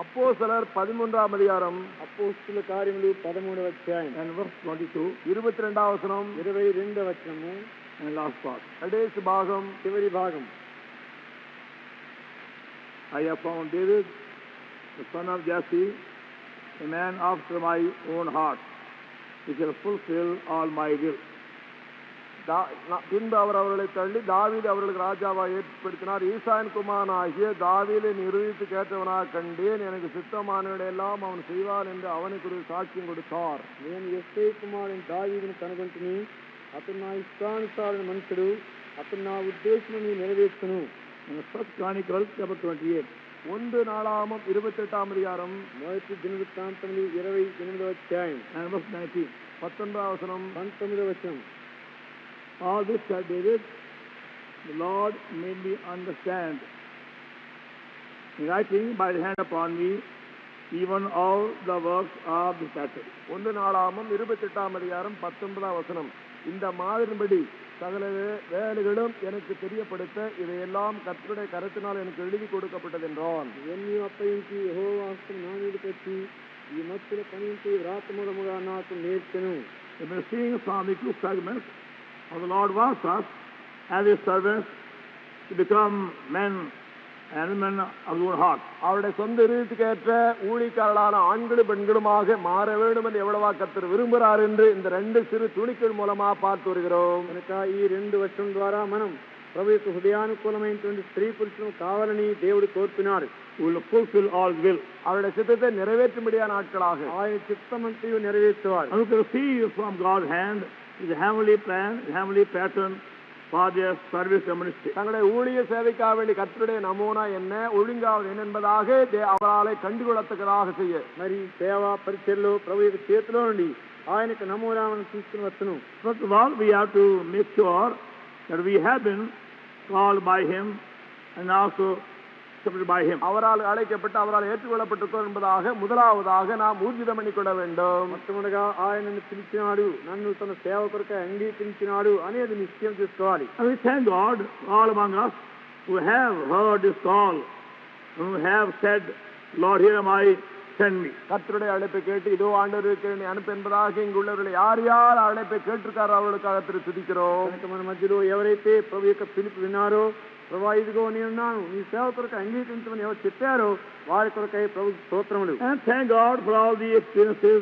அப்போஸ்தலர் 13ஆம் அதிகாரம் அப்போஸ்தல కార్యములు 13వ అధ్యాయం and verse 22 22వ వచనం 22వ వచనము and last part కడేసి భాగం చివరి భాగం. I have found David the son of Jesse a man after my own heart he shall fulfill all my will. பின்பு அவர் அவர்களை தள்ளி தாவீது அவர்களுக்கு ராஜாவாக ஏற்படுத்தினார். ஈசாயின் குமாரனாகிய தாவீதை நிரூபித்து கேட்டவனாக கண்டேன், எனக்கு சித்தமானவர்களை எல்லாம் அவன் செய்வான் என்று அவனுக்கு ஒரு சாட்சியம் கொடுத்தார். నేను యెష్షయి కుమారుని దావీదును కనుగొంటిని, అతడు నా ఇష్టానుసారైన మనుషుడు, అతడు నా ఉద్దేశమును నెరవేర్చును. ఫస్ట్ క్రానికల్స్ చాప్టర్ 28 1 நாளாகமம் 28ஆம் அதிகாரம் మొదటి దినవృత్తాంతములు 28వ అధ్యాయం and verse 19 19వ వచనం 19వ వచనం. All this said David, the Lord made me understand, writing by the hand upon me, even all the works of the statute. 1 நாளாகமம் 28ஆம் அதிகாரம் 19వ வசனம். இந்த மாதிரின்படி சகல வேலைகளும் எனக்கு தெரியப்படுத்த இதையெல்லாம் கர்த்தருடைய கரத்தினால் எனக்கு எழுதி கொடுக்கப்பட்டது என்றான். ఇవన్నీ అప్పగించి యెహోవా హస్తము నా మీదకి వచ్చి ఈ మత్తుల పనించి వ్రాతమూలముగా నాకు నేర్చెను. We are seeing from the two fragments how the Lord wants us as His servants to become men and women of the own heart. அவருடைய சொந்த இருதயத்துக்கு ஏற்ற ஊழியக்காரர்களான ஆண்களும் பெண்களுமாக மாற வேண்டும் என்று எவ்வளவா கர்த்தர் விரும்புகிறார் என்று இந்த ரெண்டு சிறு துணிக்கள் மூலமா பார்த்து வருகிறோம். కనుక ఈ 2 వచనం ద్వారా మనం ప్రభు యొక్క హృదయానుకూలమైనటువంటి స్త్రీ పురుషులను కావాలని దేవుడు కోరుతున్నాడు. will fulfill all will. அவருடைய சித்தத்தை நிறைவேற்றும்படியான ஆட்களாக ఆయన చిత్తమంతయు నెరవేర్చువాడు. And we can see from God's hand is a heavenly plan, a heavenly pattern for their service and ministry. தங்களுடைய ஊழிய சேவைக்காக வேண்டிய கர்த்தருடைய நமூனா என்ன, ஒழுங்காவது என்ன என்பதாக அவராலே கண்டுகொள்ளத்தக்கதாக செய்ய మరి సేవా పరిచర్లో ప్రభు యొక్క చేతిలో నుండి ఆయనకు నమూనాలను తీసుకుని వచ్చును. First of all, we have to make sure that we have been called by Him and also accepted by Him. அவரால் அழைக்கப்பட்டு அவரால் ஏற்றுக்கொள்ளப்பட்டிருக்கிறோம் என்பதாக முதலாவதாக நாம் ஊர்ஜிதம் பண்ணிக்கொள்ள வேண்டும். మొట్టమొదటిగా ఆయనను పిలిచినాడు, నన్ను తన సేవ కొరకు అంగీకరించినాడు అనేది నిశ్చయం చేసుకోవాలి. And we thank God all among us who have heard this call, who have said, Lord, here am I, send me. கர்த்தருடைய அழைப்பை கேட்டு இதோ ஆண்டவருக்கு என்னை அனுப்பு என்பதாக இங்குள்ளவர்கள் யார் யார் அழைப்பை கேட்டிருக்காரோ அவர்களுக்காக துதிக்கிறோம். మన మధ్యలో ఎవరైతే ప్రభు యొక్క పిలుపు విన్నారో, ప్రభా ఇదిగో నేనున్నాను నీ సేవ కొరకు అంగీకరించమని ఎవరు చెప్పారో వారి కొరకై ప్రభు స్తోత్రములు. And thank God for all the experiences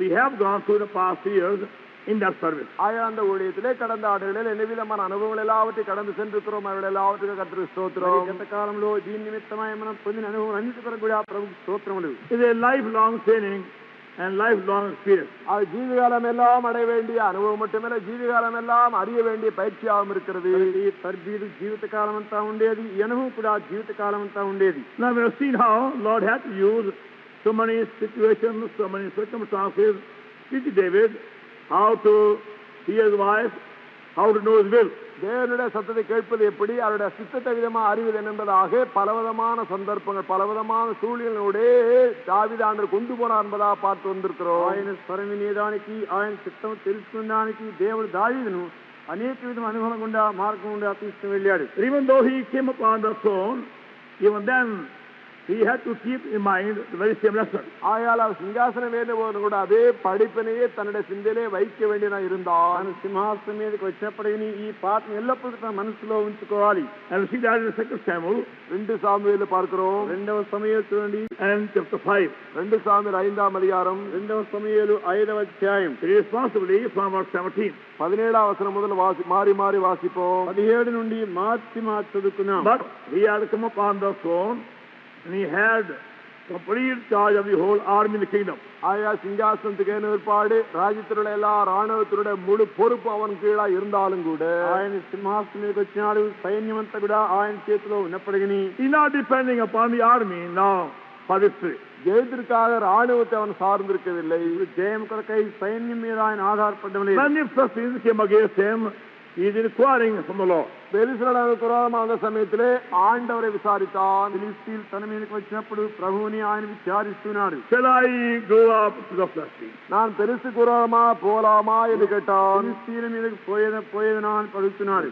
we have gone through the past years in that service. ஆயா அந்த ஊழியத்திலே கடந்த ஆண்டுகளில் எந்தவிதமான அனுபவங்கள் எல்லாவற்றையும் கடந்து சென்றிருக்கிறோம். அவர்கள் எல்லாவற்றுக்கும் கர்த்தருக்கு ஸ்தோத்திரம். గత కాలంలో దీని నిమిత్తమై మనం పొందిన అనుభవం అన్నిటి కొరకు కూడా ప్రభు స్తోత్రములు. It is a lifelong training and lifelong experience. அது ஜீவிகாலம் எல்லாம் அடைய வேண்டிய அனுபவம் மட்டுமல்ல, ஜீவிகாலம் எல்லாம் அறிய வேண்டிய பயிற்சியாகவும் இருக்கிறது. ఈ తర్బీదు జీవితకాలం అంతా ఉండేది, ఈ అనుభవం కూడా జీవితకాలం అంతా ఉండేది. Now we have seen how Lord had to use so many situations, so many circumstances with David, how to hear his voice, how to know his will. தேவனுடைய சத்தத்தை கேட்பது எப்படி, அவருடைய சித்தத்தை விதமாக அறிவது என்பதாக பலவிதமான சந்தர்ப்பங்கள் பலவிதமான சூழ்நிலையோடு தாவீது ஆண்டவர் கொண்டு போனார் என்பதாக பார்த்து வந்திருக்கிறோம். ఆయన స్వరం వినేదానికి, ఆయన చిత్తం తెలుసుకునేదానికి దేవుడు దావీదును అనేక విధమైన అనుభవం గుండా మార్గం గుండా తీసుకుని వెళ్ళాడు. Even though he came upon the throne, even then he had to keep in mind the very same lesson. ஆயால் அவர் சிங்காசனம் ஏறின போது கூட அதே படிப்பினையே தன்னுடைய சிந்தையிலே வைக்க வேண்டியதா இருந்தார். సింహాసనం మీదకి వచ్చినప్పటికీ ఈ పాటను ఎల్లప్పుడూ తన మనసులో ఉంచుకోవాలి. And see that in 2 Samuel 2 Samuel பார்க்கிறோம். 2వ సమూయేలు చూడండి, and chapter 5 2 சாமுவேல் 5ஆம் அதிகாரம் 2వ సమూయేలు 5వ అధ్యాయం responsibly from verse 17 17ஆம் வசனம் முதல் மாறி மாறி வாசிப்போம். 17 నుండి మార్చి చదువుకున్నాం. But he had come upon the throne and he had complete charge of the whole army in the kingdom. ஆயா சிங்காசனத்துக்கு ஏறின பிற்பாடு ராஜ்யத்திலுள்ள எல்லா ராணுவத்தினுடைய முழு பொறுப்பு அவன் கீழா இருந்தாலும் கூட ఆయన సింహాసనం మీదకి వచ్చినాడు, సైన్యం అంతా కూడా ఆయన చేతిలో ఉన్నప్పటికీ he not depending upon the army now for victory. ஜெயத்திற்காக ராணுவத்தை அவன் சார்ந்திருக்கவில்லை. జయం కొరకై సైన్యం మీద ఆయన ఆధారపడడం లేదు. When the Philistines came against him, he is inquiring from the Lord. பெலிஸ்தர்களுக்கு விரோதமான சமயத்திலே ஆண்டவரை விசாரித்தான். ఫిలిష్తీయులు తన మీదకి వచ్చినప్పుడు ప్రభువుని ఆయన విచారిస్తున్నాడు. Shall I go up to the Philistines? நான் பெலிஸ்தருக்கு விரோதமா போலாமா என்று கேட்டான். ఫిలిష్తీయుల మీదకి పోయేదనా అని అడుగుతున్నాడు.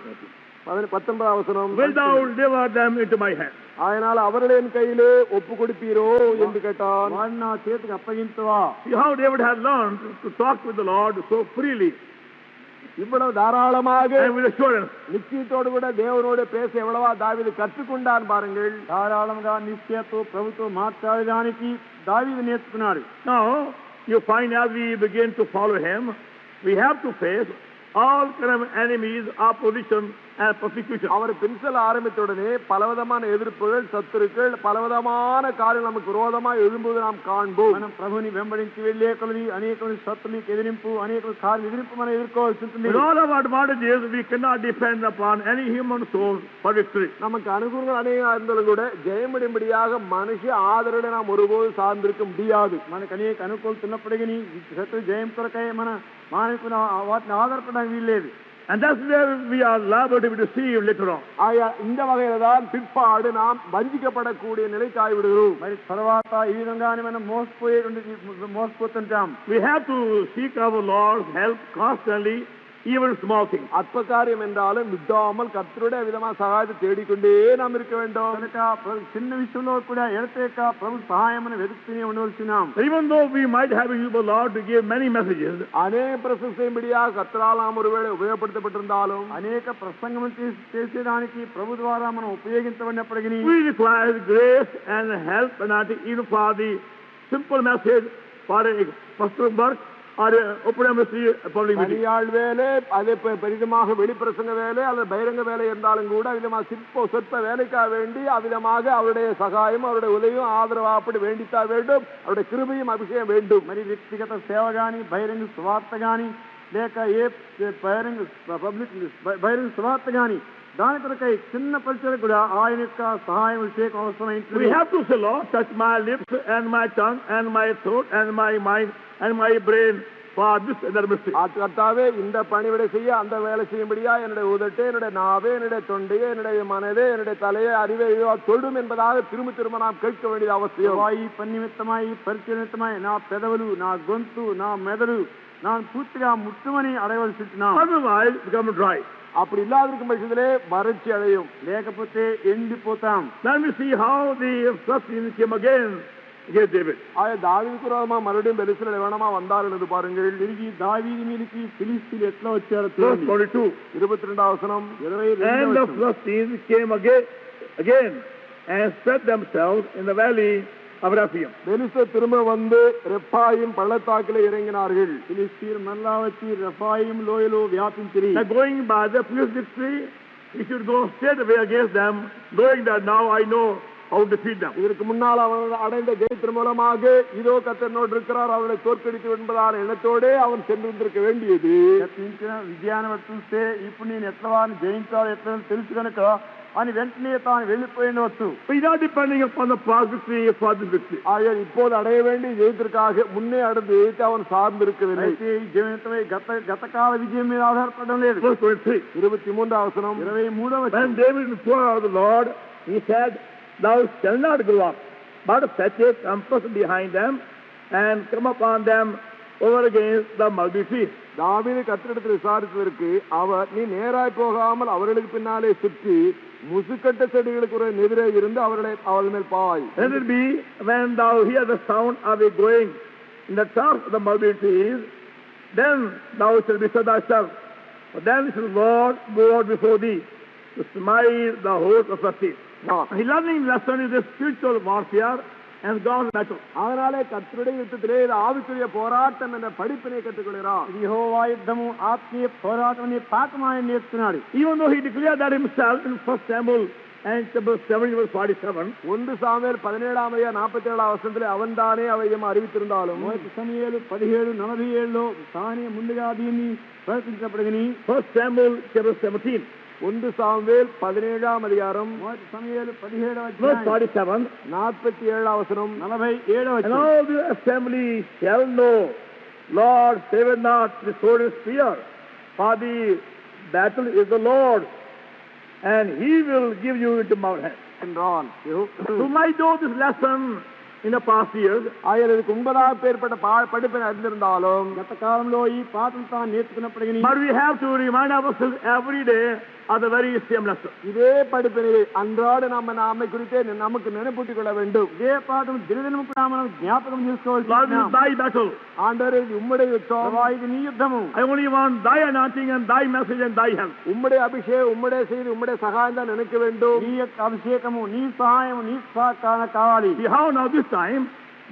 19வது வசனம், will thou deliver them into my hand? அதனால் அவர்களை என் கையிலே ஒப்பு கொடுப்பீரோ என்று கேட்டான். వారిని నా చేతికి అప్పగించవా? See how David has learned to talk with the Lord so freely இவ்வளவு தாராளமாக and with assurance. நிச்சயத்தோடு கூட தேவனோடு பேச எவ்வளவா தாவீது கற்றுக்கொண்டான் பாருங்கள். ధారాళంగా నిశ్చయతో ప్రభుతో మాట్లాడడానికి దావీదు నేర్చుకున్నాడు. Now you find as we begin to follow him, we have to face all kind of enemies, opposition and persecution. அவர் பின்சல் ஆரம்பித்தவுடனே பலவிதமான எதிர்ப்புகள், சத்துருக்கள், பலவிதமான காரியங்கள் நமக்கு விரோதமாக எழும்புவது நாம் காண்போம். మనం ప్రభుని వెంబడించి వెళ్ళే కొలది అనేకమైన శత్రువులకు ఎదిరింపు, అనేక కార్య ఎదిరింపు మనం ఎదుర్కోవాల్సి ఉంటుంది. With all of our advantages, we cannot depend upon any human source for victory. நமக்கு அனுகூலங்கள் அநேகம் இருந்தாலும் கூட ஜெயமடைம்படியாக மனுஷ ஆதரவை நாம் ஒருபோது சார்ந்திருக்க முடியாது. మనకు అనేక అనుకూలత ఉన్నప్పటికీ శత్రు జయం కొరకై మన మానవుని వాటిని ఆధారపడడానికి వీల్లేదు. And that's where we are liable to be deceived later on. இந்த வகையில தான் பிற்பாடு நாம் வஞ்சிக்கப்படக்கூடிய நிலைக்கு ஆகிவிடுகிறோம். మరి తర్వాత ఈ విధంగానే మనం మోసపోతుంటాం. We have to seek our Lord's help constantly, even small things. அற்ப காரியம் என்றாலும் விடாமல் கர்த்தருடைய விதமான சகாயத்தை தேடிக்கொண்டே நாம் இருக்க வேண்டும். కనుక చిన్న విషయంలో కూడా ఎడతెగక ప్రభు సహాయమును వెతుకుతూనే ఉండవలసినాం. Even though we might have used the Lord to give many messages, అనేక ప్రసంగంబడిயாக కర్తరాల్ நாம் ஒருவேளை ఉపయోగపడతపட்டிருந்தாலும் అనేక ప్రసంగం చేసేదానికి ప్రభు ద్వారా మనం ఉపయోగించబడినప్పటికీ we require grace and help and not even for the simple message for a pastoral work or open ministry public meeting. பணியாள் வேலை, அதே பெரிதமாக வெளிப்பிரசங்க வேலை அல்லது பகிரங்க வேலை இருந்தாலும் கூட அவ்விதமாக சொற்ப வேலைக்காக வேண்டி அவ்விதமாக அவருடைய சகாயம், அவருடைய உதவியும் ஆதரவு அப்படி வேண்டித்தான் வேண்டும். அவருடைய கிருபையும் அபிஷேகம் வேண்டும். మరి వ్యక్తిగత సేవ గాని, బహిరంగ సువార్త గాని, లేక ఏ బహిరంగ సువార్త గాని దాని కొరకై చిన్న పరిచయం కూడా ఆయన యొక్క సహాయం విషయం అవసరమైంది. We have to say, Lord, touch my lips and my tongue and my throat and my mind and my brain for this and that ministry. கர்த்தாவே இந்த பணிவிடை செய்ய, அந்த வேலை செய்யும்படியா என்னுடைய உதட்டே, என்னுடைய நாவே, என்னுடைய தொண்டையே, என்னுடைய மனதே, என்னுடைய தலையே, அறிவை சொல்லும் என்பதாக திரும்ப திரும்ப நாம் கேட்க வேண்டியது அவசியம். ఈ పని నిమిత్తమై, ఈ పరిచయ నిమిత్తమై నా పెదవులు, నా గొంతు, నా మెదడు நான் పూర్తిగా ముట్టుమని అడగవలసి ఉంటున్నాను. Otherwise become dry. அப்படி இல்லாதிருக்கும் பட்சத்திலே வறட்சி அடையும், లేకపోతే ఎండిపోతాం. Then we see how the Philistines came again against David. தாவீதுக்கு விரோதமா மறுபடியும் பெலிஸ்தீனர் எவனமா வந்தார்கள் என்று பாருங்கள். తిరిగి దావీదు మీదకి ఫిలిష్తీయులు ఎట్లా వచ్చారో చూడండి. 22వ వచనం. And the Philistines came again and spread themselves in the valley of Rephaim. பெலிஸ்தர் திரும்ப வந்து ரெப்பாயிம் பள்ளத்தாக்கிலே இறங்கினார்கள். பிலிஸ்தீர் மல்லா వచ్చి ரெப்பாயிம் లోయలో వ్యాపించిరి. Now going by the previous victory, we should go straight away against them, knowing that now I know how to defeat them. இதற்கு முன்னால் அவன் அடைந்த ஜெயத்தின் மூலமாக இதோ கர்த்தனோடு இருக்கிறார், அவனை தோற்கடித்து என்பதான எண்ணத்தோடே அவன் சென்று வந்திருக்க வேண்டியது. విజయాన్ని చూస్తే ఇప్పుడు నేను ఎట్లా వారిని జయించాలో ఎట్లా తెలుసు కనుక అని వెంటనే తాను వెళ్ళిపోయినవచ్చు. Depending upon the past victory for this victory. ஆக இப்போது அடைய வேண்டிய ஜெயத்திற்காக முன்னே அடைந்து ஜெயித்து அவன் சார்ந்திருக்கவில்லை. ஜெயத்தை கதகால விஜயம் మీద ఆధారపడడం లేదు. 23వ వచనం. 23వ వచనం. When David inquired of the Lord, he said, "Thou shalt not go up, but set a compass behind them and come upon them over against the multitude." தாவீது கர்த்தரிடத்தில் விசாரித்ததற்கு அவர், நீ நேராய் போகாமல் அவர்களுக்கு பின்னாலே சுற்றி முசுக்கட்ட செடிகளுக்கு ஒரு எதிரே இருந்து அவர்கள் மேல் பாய். Let it be when thou hear the sound of a going in the top of the multitude, then thou shalt bestir thyself, for then shall the Lord go out before thee to smite the host of Philistines. He learning lesson is the spiritual warfare and God's battle. அதனாலே கர்த்தருடைய யுத்தத்திலே ஆவிக்குரிய போராட்டம் என்ற படிப்பினை கற்றுக்கொள்கிறார். யெகோவா யுத்தமு ஆத்மீய போராட்டமని పాఠమాయ నేర్చుకున్నాడు. Even though he declared that himself in 1 Samuel and chapter 7 verse 47. 1 Samuel 17ஆம் அதிகாரம் 47ஆம் வசனத்திலே அவன்தானே அவையும் அறிவித்திருந்தாலும் 1 సమూయేలు 17:47లో తానే ముందుగా దీన్ని ప్రకటించబడిని. 1 Samuel chapter 17. 1 சாமுவேல் 17ஆம் அதிகாரம் 1 సమూయేలు 17వ verse 47. 47వ వచనం 47వ వచనం. And all the assembly shall know, Lord saveth not the sword and spear, for the battle is the Lord, and he will give you into my hand. என்றான். So might know this lesson in the past years. ஆயிரத்துக்கு முன்பதாக ஏற்பட்ட படிப்பை அறிந்திருந்தாலும் గత కాలంలో ఈ పాఠం తాను నేర్చుకున్నప్పటికీ But we have to remind ourselves every day of the very same lesson. இதே படிப்பினை அன்றாட நம்மை குறித்தே நமக்கு நினைப்பூட்டிக் கொள்ள வேண்டும். இதே பாடம் தினதினம் கூட మనం జ్ఞాపకం చేసుకోవాలి. Lord, this is thy battle. ஆண்டவரே இது உம்முடைய யுத்தம், இது நீ யுத்தము. I only want thy anointing and thy message and thy help. உம்முடைய அபிஷேகம், உம்முடைய செய்தி, உம்முடைய சகாயம் தான் நினைக்க வேண்டும். நீ அபிஷேகము, నీ సహాయము, నీ సహకారం కావాలి. See how now this time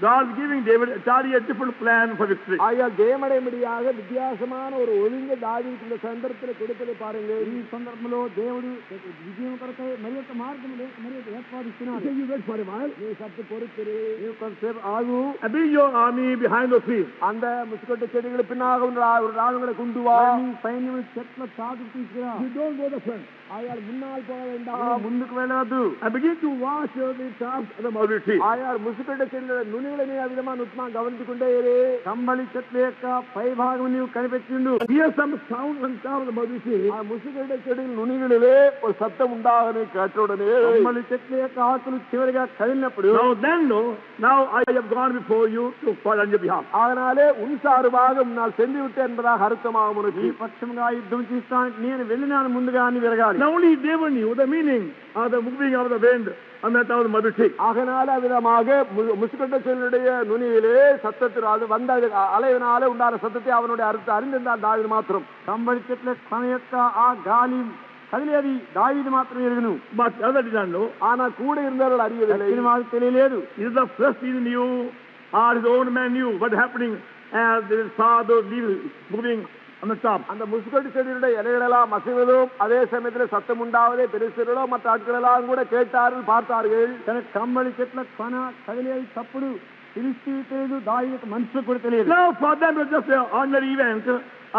God is giving David entirely a different plan for victory. ஆயா தேவனடைமடியாக வித்தியாசமான ஒரு ஒழுங்கு தாவீதுக்கு இந்த சந்தர்ப்பத்தில் கொடுப்பதை பாருங்கள். ఈ సందర్భంలో దేవుడు విజయం కొరకై మరియొక మార్గములో మరియొక ఏర్పాటిస్తున్నాడు. You wait for a while. நீ சற்று பொறுத்திரு, நீ கொஞ்சம் ஆகு. And bring your army behind the trees. அந்த முசுக்கொட்டை செடிகளுக்கு பின்னாக ஒரு ராணுவங்களை கொண்டு வா. சைன்யம் செட்ல சாது తీసుకురా. You don't go the front. ஆயால் முன்னால் போக வேண்டாம், ముందుకు వెళ్ళవద్దు. And begin to watch the tops of the mulberry tree. ஆயால் ముసుకొట్టే చెట్ల నునిగలని ఆ విధమైన ఉత్మా గమనించుకుంటే కంబళి చెట్ల యొక్క పై భాగం నీవు కనిపెట్టిండు. Hear some sound on top of the mulberry tree. ఆ ముసుకొట్టే చెట్ల నునిగలిலே ఒక శబ్దం ఉండాలని కేటోడనే కంబళి చెట్ల యొక్క ఆకులు చివరిగా కదిలినప్పుడు now I have gone before you to fight on your behalf. ஆனாலே உன் சார்பாக முன்னால் சென்று விட்டு என்பதாக அர்த்தமாகும். உனக்கு ఈ పక్షంగా యుద్ధం చేస్తానికి నేను వెళ్ళినాను ముందుగా అని విరగాలి. Now only David knew the meaning of the moving of the wind on the top of the mulberry tree. ஆகனால விதமாக முசுக்கொட்டை செடியுடைய நுனியிலே சத்தத்தில் அது வந்த அலைவினாலே உண்டான சத்தத்தை அவனுடைய அர்த்தம் அறிந்திருந்தான் தாவீது மாத்திரம். కంబళి చెట్ల కొన యొక్క ఆ గాలి కదిలేది దావీదు మాత్రం ఎరుగును. But others did not know. ఆనా கூட இருந்தவர்கள் அறியவில்லை, వాళ్ళకి తెలియలేదు. Is the first he knew or his own man knew what happening as they saw those leaves moving on the top. அந்த முசுக்கொட்டை செடியுடைய இலைகளெல்லாம் அசைவதும் அதே சமயத்தில் சத்தம் உண்டாவதே பெருசர்களோ மற்ற ஆட்களெல்லாம் கூட கேட்டார்கள், பார்த்தார்கள். కంబళి చెట్ల కొన కదిలేది తప్పుడు తెలిసి తెలియదు, దావీదు మనుషులకు కూడా తెలియదు. Now for them it was just an ordinary event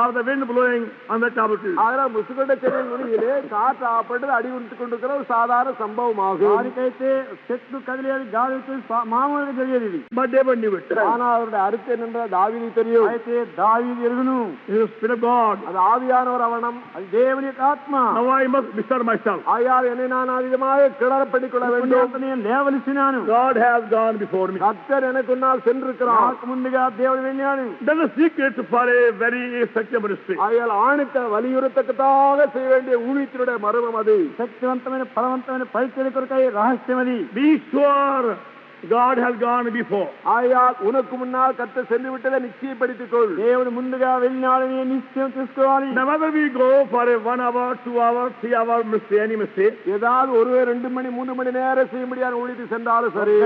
of the wind blowing on the top of the tree. ஆனா முசுக்கொட்டை செடியின் நுனியிலே காற்று ஆப்பட்டு அடி உடுத்து கொண்டிருக்கிற ஒரு சாதாரண சம்பவமாகும். వారికైతే చెట్లు కదిలేది గాలికి మామూలుగా జరిగేది ఇది. But David knew it. ஆனா அவருடைய அர்த்தம் என்னென்ற தாவீதுக்கு தெரியும். అయితే దావీదు ఎరుగును, it is the Spirit of God. அது ஆவியானவர் அவனம், அது தேவன் యొక్క ఆత్మ. Now I must bestir myself. ஆயால் என்னை நான் அதிகமாக கிளறப்படிக் கொள்ள வேண்டும். నేను లేవలసినాను. God has gone before me. கர்த்தர் எனக்கு முன்னால் சென்றிருக்கிறார். నాకు ముందుగా దేవుడు వెళ్ళాడు. That is the secret for a very effective ministry. ஆயால் ஆணுக்கு வலியுறுத்தக்கதாக செய்ய வேண்டிய ஊழியத்தினுடைய மர்மம் அது. சக்திవంతమైన ఫలవంతమైన పరిచర్య కొరకై రహస్యం అది. Be sure God has gone before. ஆயால் உனக்கு முன்னால் கர்த்தர் சென்று விட்டதை நிச்சயப்படுத்திக் கொள். దేవుడు ముందుగా వెళ్ళినాడని నిశ్చయం చేసుకోవాలి. Whenever we go for a 1 hour, 2 hour, 3 hour mistake, any mistake, ஏதாவது 2 மணி 3 மணி நேரம் செய்ய முடியாத ஊழியத்துக்கு சென்றாலும் சரி,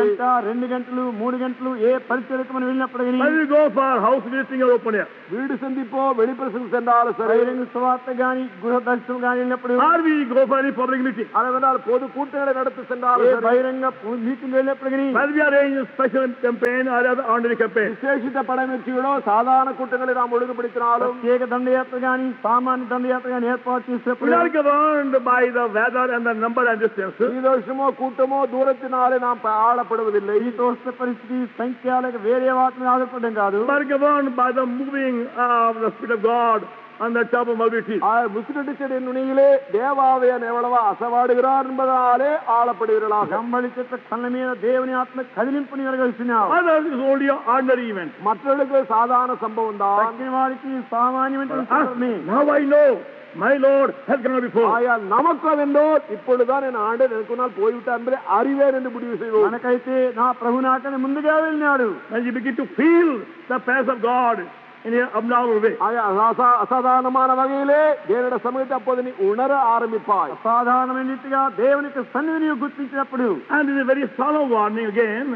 2 గంటలు 3 గంటలు ఏ పరిచర్యకు మనం వెళ్ళినప్పుడు when we go for house visiting or open air, வீடு சந்திப்போ வெளிப்பிரசங்கம் சென்றாலும் சரி, బహిరంగ సువార్త గాని గృహ దర్శనం గాని వెళ్ళినప్పుడు, or we go for any public meeting, அதனால் பொது கூட்டங்களை நடத்த சென்றாலும் சரி, బహిరంగ మీటింగ్ వెళ్ళినప్పుడు, when we arrange a special campaign or other ordinary campaign, விசேஷித்த படமுயற்சிகளோ சாதாரண கூட்டங்களை நாம் ஒழுங்குபடுத்தினாலும், பிரத்யேக దండయాత్ర గాని సామాన్య దండయాత్ర గాని ఏర్పాటు చేసినప్పుడు, we are governed by the weather and the number and distance. శీతోష్ణమో కూటమో దూరத்தினாலே நாம் ஆளப்படுவதில்லை. శీతోష్ణ పరిస్థితి సంఖ్యలకు వేరే వాటిని ఆధారపడడం కాదు. We are governed by the moving of the Spirit of God on the top of mulberry tree. முசுக்கொட்டை செடியின் நுனியிலே தேவாவியான் எவ்வளவா அசைவாடுகிறார் என்பதாலே ஆளப்படுகிறார்கள். కంబళి చెట్ల కళ్ళ మీద దేవుని ఆత్మ కదిలింపుని వెలగలిసినారు. Others is only an ordinary event. மற்றவர்களுக்கு சாதாரண சம்பவம் தான், వారికి సామాన్యమైన సంభవమే. Now I know my Lord has gone before. ஆயா நமக்கு அவென்றோ இப்பொழுதுதான் என் ஆண்டவர் எனக்கு முன்னால் போய்விட்டார் என்பதை அறிவேன் என்று முடிவு செய்வோம். మనకైతే నా ప్రభు నాకనే ముందుగా వెళ్ళినాడు. And you begin to feel the presence of God in an abnormal way. అసాధారణమైన వగైలే దేవుని సన్నిధిని அப்போது நீ உணர ஆரம்பிப்பாய். అసాధారణమైన రీతిగా దేవుని సన్నిధిని గుర్తించినప్పుడు, and it is a very solemn warning again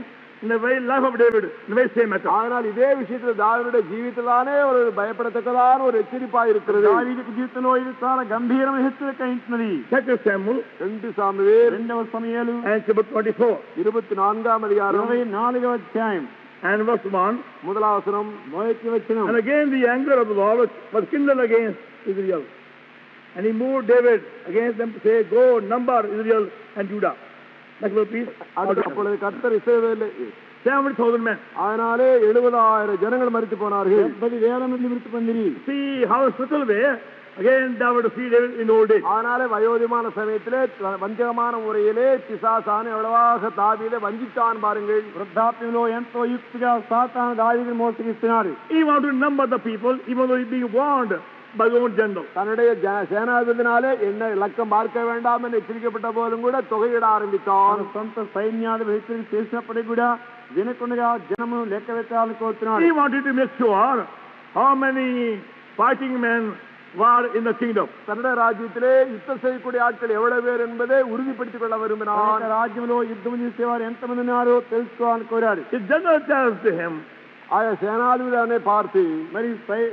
in the very life of David, in the very same matter. ஆனால் இதே விஷயத்தில் தாவீதுடைய ஜீவிதத்திலே ஒரு பயப்படத்தக்கதான ஒரு எச்சரிப்பாய் இருக்கிறது. தாவீதுக்கு జీవితంలో ఇది చాలా గంభీరమైన హెచ్చరిక ఉంటున్నది. 2 Samuel, 2 సామువేలు, 2వ సమూయేలు, and chapter 24, 24వ అధ్యాయం, 24వ అధ్యాయం and verse 1, முதலாம் வசனம், మొదటి వచనం. And again the anger of the Lord was kindled against Israel, and he moved David against them to say, go number Israel and Judah. Next verse, please. அப்பொழுது கர்த்தர் இஸ்ரவேலை 70,000 men. அதனாலே 70,000 ஜனங்கள் மரித்து போனார்கள். 70,000 மரித்து போனார்கள். See how subtle way Again, David defeated David in old age. ஆனாலே வயோதிகமான சமயத்திலே வஞ்சகமான முறையிலே பிசாசான எவ்வளவாக தாவீதை வஞ்சித்தான் பாருங்கள். వృద్ధాప్యంలో ఎంతో యుక్తిగా సాతాను దావీదుని మోసగిస్తున్నాడు. He wanted to number the people, even though he's being warned by the own general. தன்னுடைய சேனாதிபதினாலே என்ன இலக்கம் பார்க்க வேண்டாம் என்று எச்சரிக்கப்பட்ட போதும் கூட தொகையிட ஆரம்பித்தான். సొంత సైన్యాధిపతి హెచ్చరిక చేసినప్పటికీ కూడా వినకుండా జనమును లెక్క పెట్టాలనుకుంటున్నాడు. He wanted to make sure how many fighting men were in the kingdom. தன்னுடைய ராஜ்யத்திலே யுத்தம் செய்யக்கூடிய ஆட்கள் எவ்வளவு பேர் என்பதை உறுதிப்படுத்திக் கொள்ள விரும்பினார். రాజ్యంలో యుద్ధం చేసేవారు ఎంతమంది ఉన్నారో తెలుసుకోవాలని కోరాడు. The general tells to him, ఆయా సేనాధిపతిని பார்த்து మరి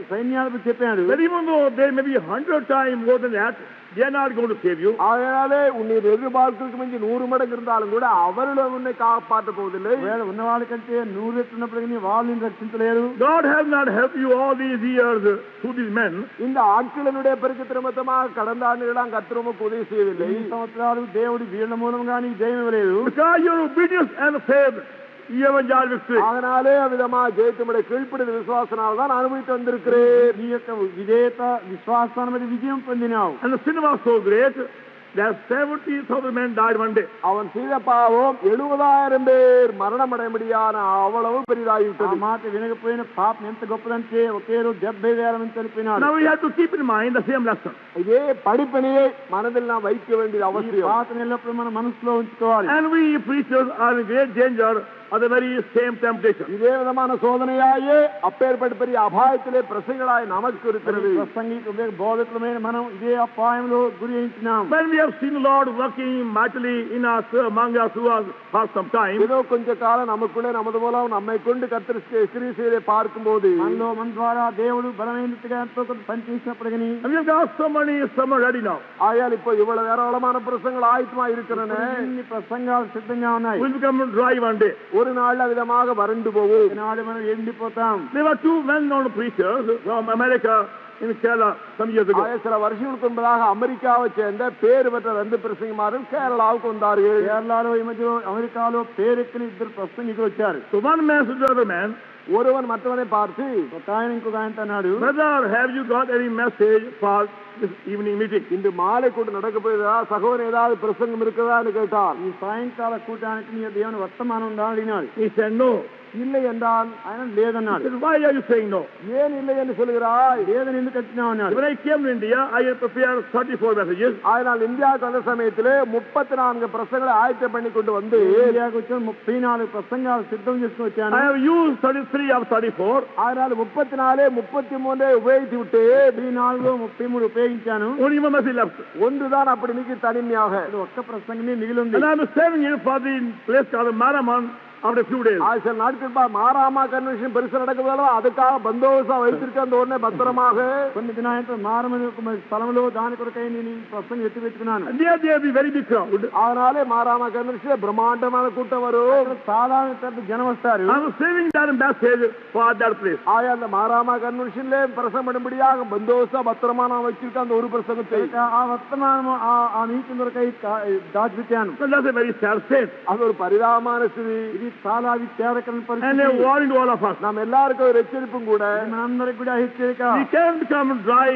సైన్యాధిపతి చెప్పాడు, that even though there may be 100 times more than that, they are not going to save you. ஆகையாலே உன்னை எதிர்பார்க்கிறதுக்கு மிஞ்சி 100 மடங்கு இருந்தாலும் கூட அவர்கள் உன்னை காப்பாற்ற போவதில்லை. ఉన్నవాళ్ళ కంటే 100 రెట్లు ఉన్నప్పటికీ వాళ్ళని రక్షించలేరు. God has not helped you all these years through these men. இந்த ஆட்களினுடைய பெருக்கத்து நிமித்தமாக கடந்த ஆண்டுகளாம் கர்த்தர் உமக்கு உதவி செய்யவில்லை. ఈ సంవత్సరాలు దేవుడి వీళ్ళ మూలంగా నీకు జయం ఇవ్వలేదు. Because your obedience and faith, you have enjoyed victory. அதனாலே அவ்விதமா ஜெயத்துடைய கீழ்ப்படிதல் விசுவாசனால் தான் அனுபவித்து வந்திருக்கிறேன். నీ యొక్క విధేయత విశ్వాసాన్ని బట్టి విజయం పొందినావు. And the sin was so great that 70,000 men died one day. அவன் செய்த பாவம் 70,000 பேர் மரணம் அடையும்படியான அவ்வளவு ఆ பெரிதாகிவிட்டது. మాట వినకపోయిన పాపం ఎంత గొప్పదంటే ఒకే రోజు 70,000 మంది చనిపోయినాడు. Now we have to keep in mind the same lesson. இதே படிப்பினையை மனதில் நாம் வைக்க வேண்டியது ఈ அவசியம். పాటను ఎల్లప్పుడూ మన మనసులో ఉంచుకోవాలి. And we preachers are in great danger of the very same temptation. இதே விதமான சோதனையாயே அப்பேற்பட்ட பெரிய அபாயத்திலே பிரசங்களாய் நமக்கு இருக்கிறது. ప్రసంగిక బోధకులమైన మనం ఇదే అపాయంలో గురి అయించినాం. When we have seen the Lord working mightily in us, among us who are for some time, ஏதோ கொஞ்ச காலம் நமக்குள்ளே நமது மூலம் நம்மை கொண்டு கர்த்தர் கிரியை செய்வதை பார்க்கும்போது మనలో మన ద్వారా దేవుడు బలమైనట్టుగా ఎంతో కొంత పనిచేసినప్పటికీ and we have got so many sermons ready now. ஆயால் இப்போ இவ்வளவு ஏராளமான பிரசங்கள் ஆயத்தமா இருக்கிறன. ఇన్ని ప్రసంగాలు సిద్ధంగా ఉన్నాయి. We'll become dry one day. ஒரு நாள்ல விதமாக வறண்டு போகும். ఈనాడు మనం ఎండిపోతాం. There were two well-known preachers from America in Kerala some years ago. சில வருஷங்களுக்கு முன்பதாக அமெரிக்காவை சேர்ந்த பேர் பெற்ற 2 பிரசங்கமார்கள் கேரளாவுக்கு வந்தார்கள். కేరళలో ఈ మధ్య అమెరికాలో పేరెక్కిన 2 ప్రసంగికులు వచ్చారు. So one man said to the other man, ஒருவன் மற்றவனை பார்த்து ఒక ఆయన ఇంకొక ఆయన అన్నాడు, brother, have you got any message for this evening meeting? இந்த மாலை கூட்டம் நடக்க போயதா சகோதரன் ஏதாவது பிரசங்கம் இருக்குதான்னு கேட்டார். ఈ సాయంకాల కూటానికి నీ దేవుని వర్తమానం ఉందా అడిగినాడు. He said no. இல்லை என்றால் ఆయన లేదన్నాడు. He said, why are you saying no? ஏன் இல்லை என்று சொல்கிறாய்? లేదని ఎందుకు వచ్చినావు అన్నాడు. When I came to India, I had prepared 34 messages. அதனால் இந்தியாவுக்கு வந்த சமயத்திலே 34 பிரசங்களை ஆயத்தம் பண்ணி கொண்டு வந்து ఇండియాకు వచ్చి 34 ప్రసంగాలు సిద్ధం చేసుకుని వచ్చాను. I have used 33 of 34. அதனால் 34 33 உபயோகித்து விட்டு 34 33 ఉపయోగించాను. Only one message left. ஒன்றுதான் அப்படி நீக்கி தனிமையாக ఒక్క ప్రసంగమే మిగిలి ఉంది. And I am saving it for the place called Maraman after a few days. சில நாட்கள் மாராமா கன்வென்ஷன் பெருசா நடக்குதாலும் அதுக்காக பந்தோபஸ்தா வைத்திருக்க அந்த உடனே பத்திரமாக కొన్ని దినాలతో మారమని ఒక స్థలంలో దాని కొరకై నేను ఈ ప్రసంగం ఎత్తి పెట్టుకున్నాను. And there will be very big crowd. அதனாலே மாராமா கன்வென்ஷன் பிரம்மாண்டமான கூட்டம் வரும். సాధారణ పెద్ద జనం వస్తారు. I am saving that message for that place. ஆயா அந்த மாராமா கன்வென்ஷன்ல பிரசங்கம் பண்ணும்படியாக பந்தோபஸ்தா பத்திரமா நான் வச்சிருக்க அந்த ஒரு பிரசங்கத்தை ఆ వర్తమానము ఆ నీతి కొరకై దాచిపెట్టాను. So that's a very sad state. அது ஒரு பரிதாபமான ஸ்திதி. ఇది చాలా విచారకరమైన And పరిస్థితి. a warning to all of us. நாம் எல்லாருக்கும் ஒரு எச்சரிப்பும் கூட. మనందరికి కూడా హెచ్చరిక. We can become dry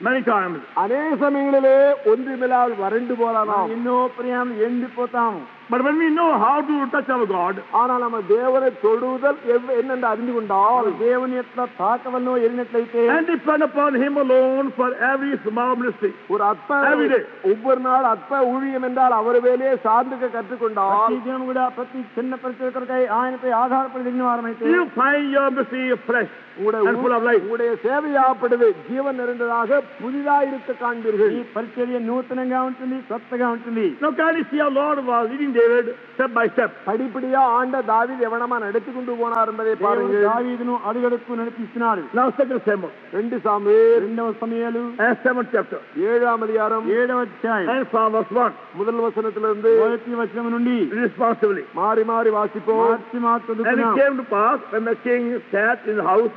many times. அநேக சமயங்களிலே ஒன்றுமில்லாமல் வறண்டு போலாம். ఎన్నో ప్రయాణం ఎండిపోతాము. But when we know how to touch our God, ஆனால் நம்ம தேவனை தொடுதல் என்னென்று அறிந்து கொண்டால் దేవుని ఎట్లా తాకవలనో ఎరిగినట్లయితే and depend upon Him alone for every small ministry. ஒரு அற்ப Every day. ஒவ்வொரு நாள் அற்ப ஊழியம் என்றால் அவர் வேலையே சார்ந்துக்க கற்றுக்கொண்டால் ప్రతి దినం కూడా ప్రతి చిన్న పరిచయ కొరకై ఆయనపై ఆధారపడి దిగిన వారమైతే You find your ministry fresh and full of life. உங்களுடைய சேவையாப்படுது ஜீவன் நிறைந்ததாக புதிதாக இருக்க காண்பீர்கள். ఈ పరిచర్య నూతనంగా ఉంటుంది, కొత్తగా ఉంటుంది. Now can you see how Lord was leading David step by step? படிப்படியா ஆண்ட தாவீது எவனமா நடத்தி கொண்டு போனார் என்பதை దేవుడు பாருங்கள். దావీదును అడుగడుగు నడిపిస్తున్నాడు. Now 2 Samuel 2 சாமுவேல் 2వ సమూయేలు and 7th chapter 7ஆம் அதிகாரம் 7వ అధ్యాయం and from verse 1 முதல் வசனத்திலிருந்து 1వ వచనం నుండి responsibly. மாறி மாறி வாசிப்போம். మార్చి మార్చి And it చదువుతున్నాం. came to pass when the king sat in the house,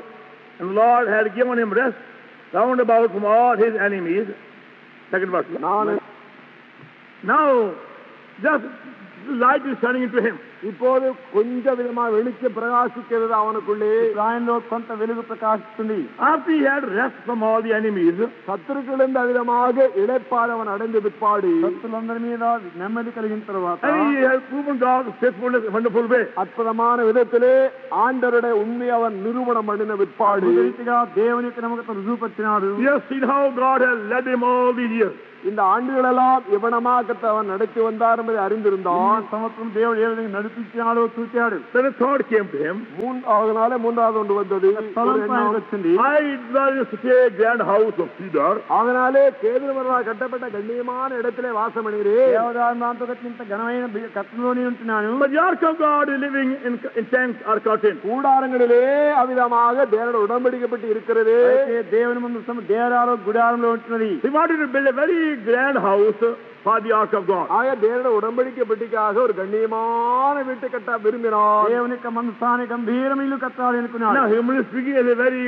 and the Lord had given him rest round about from all his enemies. Second verse. நான் Now, just light is shining into him. இப்போது கொஞ்ச விதமா வெளிச்சம் பிரகாசிக்கிறது அவனுக்குள்ளே. ఆయనలో కొంత వెలుగు ప్రకాశిస్తుంది. After he had rest from all the enemies, சத்துருக்களின் விதமாக இளைப்பாறு அவன் அடைந்து பிற்பாடு భక్తులందరి మీద నెమ్మది కలిగిన తర్వాత and he has proven God's faithfulness in a wonderful way. அற்புதமான விதத்திலே ஆண்டவருடைய உண்மை அவன் நிரூபணம் பண்ணின பிற்பாடு రీతిగా దేవుని యొక్క నమ్మకత రుజువుపరిచినాడు. He has seen how God has led him all these years. இந்த ஆண்டுகளெல்லாம் இவனமாக அவன் நடத்தி வந்தார் என்பதை அறிந்திருந்தான். సంవత్సరం దేవుడు ఏ విధంగా నడిపించాడో చూచాడు. Then a thought came to him. மூன்றாவது ஒன்று வந்தது. వచ్చింది. I desire to stay a grand house of cedar. அதனாலே கேதுரு மரத்தால் கட்டப்பட்ட கண்ணியமான இடத்திலே வாசம் பண்ணுகிறேன். దేవదారులతో కట్టినంత ఘనమైన కట్టంలోనే ఉంటున్నాను. But the ark of God is living in tents or curtains. கூடாரங்களிலே அவிதமாக தேவனோடு உடன்படிக்கப்பட்டு இருக்கிறது. దేవుని ముందు దేరాలో గుడారంలో ఉంటున్నది. He wanted to build a very grand house for the ark of God. ஆக தேவனோடு உடன்படிக்கப்பட்டிக்காக ஒரு கண்ணியமான வீட்டை கட்ட விரும்பினார். దేవుని యొక్క మందసాన్ని గంభీరమైన ఇల్లు కట్టాలి అనుకున్నాడు. Now humanly speaking, is a very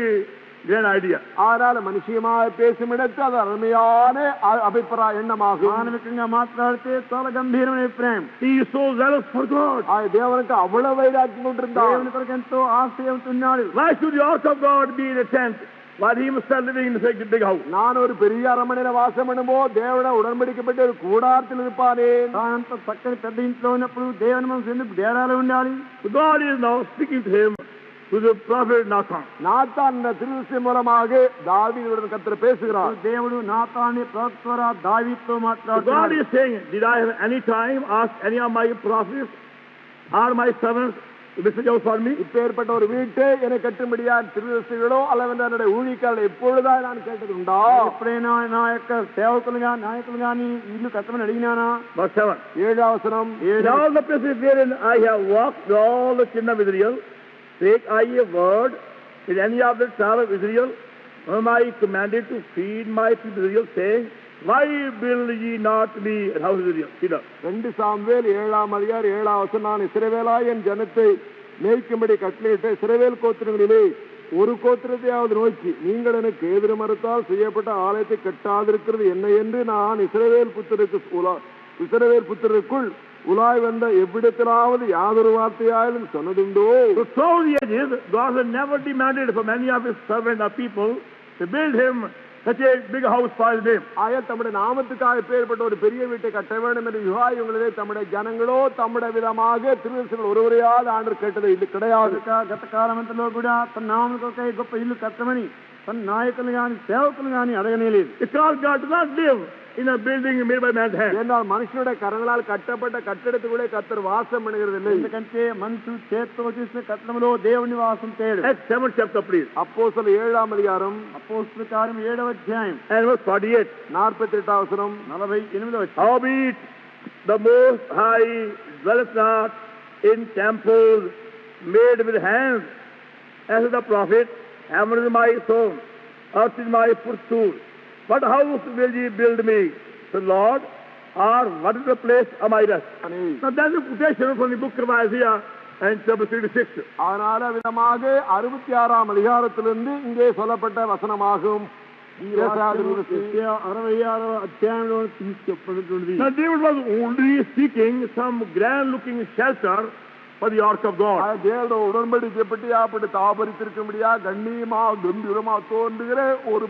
grand idea. ஆனால் மனுஷியமாக பேசும் இடத்து அது அருமையான அபிப்பிராய எண்ணமாகும். మానవికంగా మాట్లాడితే చాలా గంభీరమైన అభిప్రాయం. He is so zealous for God. தேவனுக்கு அவ்வளவு வைராக்கியம் கொண்டிருந்தார். దేవుని కొరకు ఎంతో ఆశయంతున్నాడు. Why should the ark of God be in a tent while he must living in a big house? நான் ஒரு பெரிய அரண்மனையில வாசம் பண்ணும்போ தேவனோட உடன்படிக்கப்பட்ட ஒரு கூடாரத்தில் இருப்பானே. తానంత చక్కని పెద్ద ఇంట్లో ఉన్నప్పుడు దేవుని మనసు ఎందుకు డేరాలో ఉండాలి? God is now speaking to him through the prophet Nathan. Nathan திருவிசை மூலமாக தாவீதுடன் கர்த்தர் பேசுகிறார். దేవుడు నాతాన్ని ప్రవక్త ద్వారా దావీదుతో God మాట్లాడుతున్నాడు. is saying, did I have any time ask any of my prophets or my servants to message out for me? இப்பேற்பட்ட ஒரு வீட்டை என்னை கட்டும்படியா திருவிசைகளோ அல்லது என்னுடைய ஊழியக்காரர்கள் எப்பொழுதா நான் கேட்டதுண்டா? ఎప్పుడైనా నా యొక్క సేవకులుగా నాయకులు గాని ఇల్లు కట్టమని అడిగినానా? Verse 7. 7వ వచనం. In all the places wherein I have walked with all the children of Israel, spake I a word in any of the tribe of Israel, whom I commanded to feed my people Israel, saying, why build ye not me a house of Israel? 2 Samuel 7ஆம் அதிகாரம் 7ஆம் வசனம். நான் இஸ்ரவேலாய் என் ஜனத்தை மேய்க்கும்படி கட்டளையிட்ட இஸ்ரவேல் கோத்திரங்களிலே ஒரு கோத்திரத்தையாவது நோக்கி நீங்கள் எனக்கு கேதுரு மரத்தால் செய்யப்பட்ட ஆலயத்தை கட்டாதிருக்கிறது என்ன என்று நான் இஸ்ரவேல் புத்திரருக்குள் உலாய் வந்த எவ்விடத்திலாவது யாதொரு வார்த்தையாலும் சொன்னதுண்டோ? So through the ages, God has never demanded from any of his servants or people to build him such a big house for his name. ஆயா தம்முடைய நாமத்துக்காக பேர்பட்ட ஒரு பெரிய வீட்டை கட்ட வேண்டும் என்று யுகாயுங்களிலே தம்முடைய ஜனங்களோ தம்முடைய விதமாக திருவிசைகள் ஒருவரையாவது ஆண்டு கேட்டது இது கிடையாது. గత కాలమంతలో కూడా తన నామం కొరకై గొప్ప ఇల్లు కట్టమని తన నాయకులు గాని సేవకులు గాని అడగనేలేదు. Because God does not live in a building made by man's hand. ஏனால் மனுஷனுடைய கரங்களால் கட்டப்பட்ட கட்டடத்துக்குள்ளே கர்த்தர் வாசம் பண்ணுகிறது இல்லை. ఎందుకంటే మనుషులు చేత్తో చేసిన కట్టడంలో దేవుని వాసం చేయడు. Acts 7th chapter, please. அப்போஸ்தலர் 7ஆம் அதிகாரம் అపోస్తలుల కార్యం 7వ అధ్యాయం and verse 48. 48వ వచనం. 48వ వచనం. Howbeit the Most High dwelleth not in temples made with hands, as the prophet, heaven is my throne, earth is my footstool. What house will ye build me, the Lord, or what is the place of my rest? Now that's a quotation from the book of Isaiah and chapter 66. அதனால விதமாக 66ஆம் அதிகாரத்திலிருந்து இங்கே சொல்லப்பட்ட வசனமாகும். ఈ వాక్యం 66వ అధ్యాయంలో తీసుకెప్పబడినది. Now David was only seeking some grand looking shelter for the ark of God. தேவனோட உடன்படிக்கப்பட்டு அப்படி தாபரித்திருக்கும்படியா கண்ணியமா கம்பீரமா தோன்றுகிற ஒரு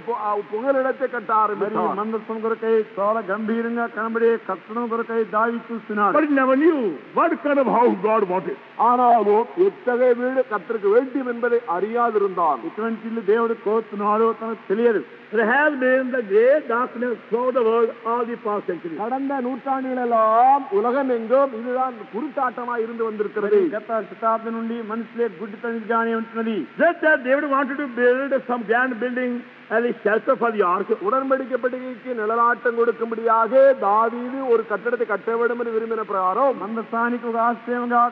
புகலிடத்தை கட்ட ஆரம்பித்தார். మందసం కొరకై చాలా గంభీరంగా కనబడే కట్టడం కొరకై దావీదు చూస్తున్నాడు. But he never knew what kind of house God wanted. ஆனாலும் எத்தகைய வீடு கர்த்தருக்கு வேண்டும் என்பதை அறியாதிருந்தான். ఇటువంటి ఇల్లు దేవుడు కోరుతున్నాడో తనకు తెలియదు. There has been the great darkness throughout the world all the past centuries. கடந்த நூற்றாண்டுகளெல்லாம் உலகம் எங்கும் இதுதான் குருட்டாட்டமா இருந்து வந்திருக்கிறது. గత శతాబ్దం నుండి మనుషులే గుడ్డితనంగానే ఉంటున్నది. Just that David wanted to build some grand building as a shelter for the ark. உடன்படிக்கப்பட்டிகைக்கு நிழலாட்டம் கொடுக்கும்படியாக தாவீது ஒரு கட்டடத்தை கட்ட வேண்டும் என்று விரும்பின பிரகாரம் మందసానికి ఒక ఆశ్రయంగా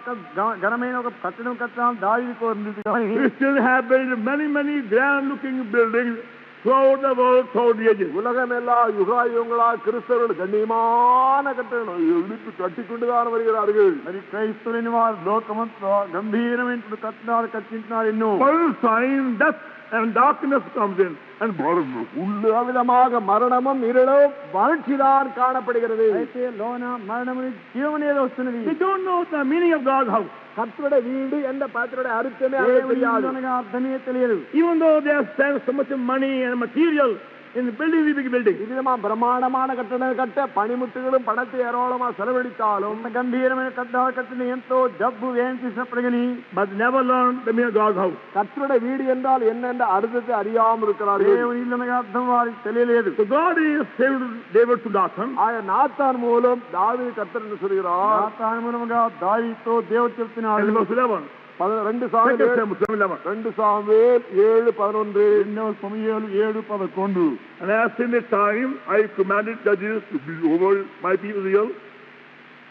ఘనమైన ఒక కట్టడం కట్టడం దావీదు కోరినది. Christians have built many grand looking buildings throughout the world, throughout the ages. உலகம் எல்லாம் யுகாயுங்களா கிறிஸ்தவர்கள் கண்ணியமான கட்டணம் எழுப்பி கட்டிக்கொண்டுதான் வருகிறார்கள். మరి క్రైస్తవులైన వారు లోకమంతా గంభీరమైన కట్టడాలు కట్టింటున్నారు. ఎన్నో One sign death and darkness comes in. and blindness. உள்ள விதமாக மரணமும் இருளும் வறட்சிதான் காணப்படுகிறது. అయితే లోన మరణము జీవమనేది వస్తున్నది. They don't know the meaning of God's house. கர்த்தருடைய வீடு என்ற பதத்தினுடைய அர்த்தமே அவர்களுக்கு தெரியாது. అనగా అర్థమే తెలియదు. Even though they have spent so much money and material in building the big building. இவ்விதமா பிரமாண்டமான கட்டடம் கட்ட பணிமுட்டுகளும் பணத்தை ஏராளமா செலவழித்தாலும் గంభీరమైన కట్టడాలు కట్టిన ఎంతో డబ్బు వ్యయం చేసినప్పటికీ But never learned the meaning of God's house. கர்த்தருடைய வீடு என்றால் என்னென்ற அர்த்தத்தை அறியாமல் இருக்கிறார்கள். దేవుని ఇల్లు అనగా అర్థం వారికి తెలియలేదు. So God is saved David to Nathan. Nathan மூலம் தாவீது கர்த்தர் என்று சொல்கிறார். నాతాను మూలముగా దావీదుతో దేవుడు చెప్తున్నాడు. And verse 11. 2 Second Samuel Samuel 7:11. 2 Samuel 7:11 రెండవ సమూయేలు 7:11 And as in the time I commanded judges to be over my people Israel,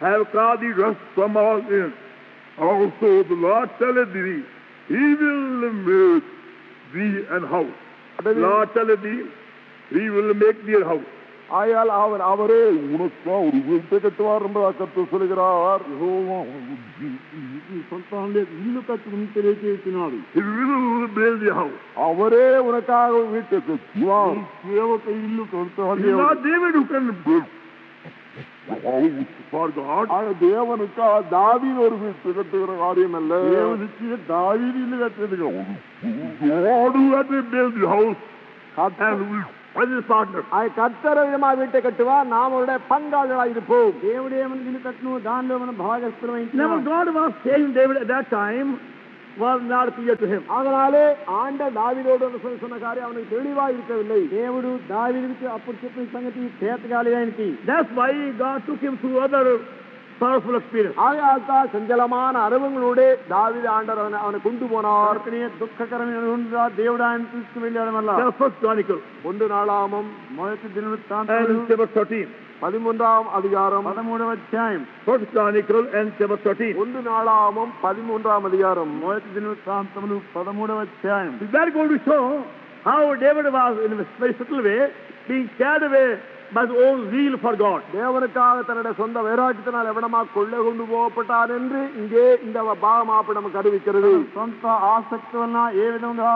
have caused the rust from all in. Also the Lord telleth thee, He will make thee an house. The Lord telleth thee, He will make thee a house. ஆயால் அவரே உனக்கு ஒரு வீட்டை கட்டுவார் என்பதாக கர்த்தர் சொல்கிறார். సొంతంగా ఇల్లు కట్టుకుని తెలియజేస్తున్నాడు. He will build the house. அவரே உனக்காக ஒரு வீட்டை கட்டுவார். సేవక ఇల్లు కడతాడు. It's not David who can build the house for God. தேவனுக்கு தாவீது ஒரு வீட்டை கட்டுகிற காரியம் அல்ல. దేవునికి దావీదు ఇల్లు కట్టేది కాదు. God who had to build the house and with his partner. கர்த்தர் விதமா வீட்டை கட்டுவார், நாம் அவருடைய பங்காளிகளாக இருப்போம். దేవుడు ఏమని ఇల్లు కట్టును దానిలో మనం భాగస్థులమైంది. Never God was saving David at that time was not clear to him. அதனாலே ஆண்ட தாவீதோடு சொன்ன காரியம் அவனுக்கு தெளிவாக இருக்கவில்லை. దేవుడు దావీదుకి అప్పుడు చెప్పిన సంగతి చేతగాలి ఆయనకి. That's why God took him through other powerful experience. ஆகையால்தான் செஞ்சலமான அனுபவங்களோடு தாவீது ஆண்டவர் அவனை கொண்டு போனார். దుఃఖకరమైన దేవుడు ఆయన తీసుకు వెళ్ళాడు. వల్ల First Chronicle 1 நாளாகமம் మొదటి దినవృత్తాంతాలు and chapter 13. 13వ అధికారం 13వ అధ్యాయం. First Chronicle and chapter 13. 1 நாளாகமம் 13వ అధికారం మొదటి దినవృత్తాంతములు 13వ అధ్యాయం. Is that going to show how David was in a very subtle way being carried away by his own zeal for God? தேவனுக்காக தன்னுடைய சொந்த வைராக்கியத்தினால் எவனமா கொள்ளை கொண்டு போகப்பட்டான் என்று இங்கே இந்த பாகமாப்பு நமக்கு அறிவிக்கிறது. సొంత ఆసక్తి వలన ఏ విధంగా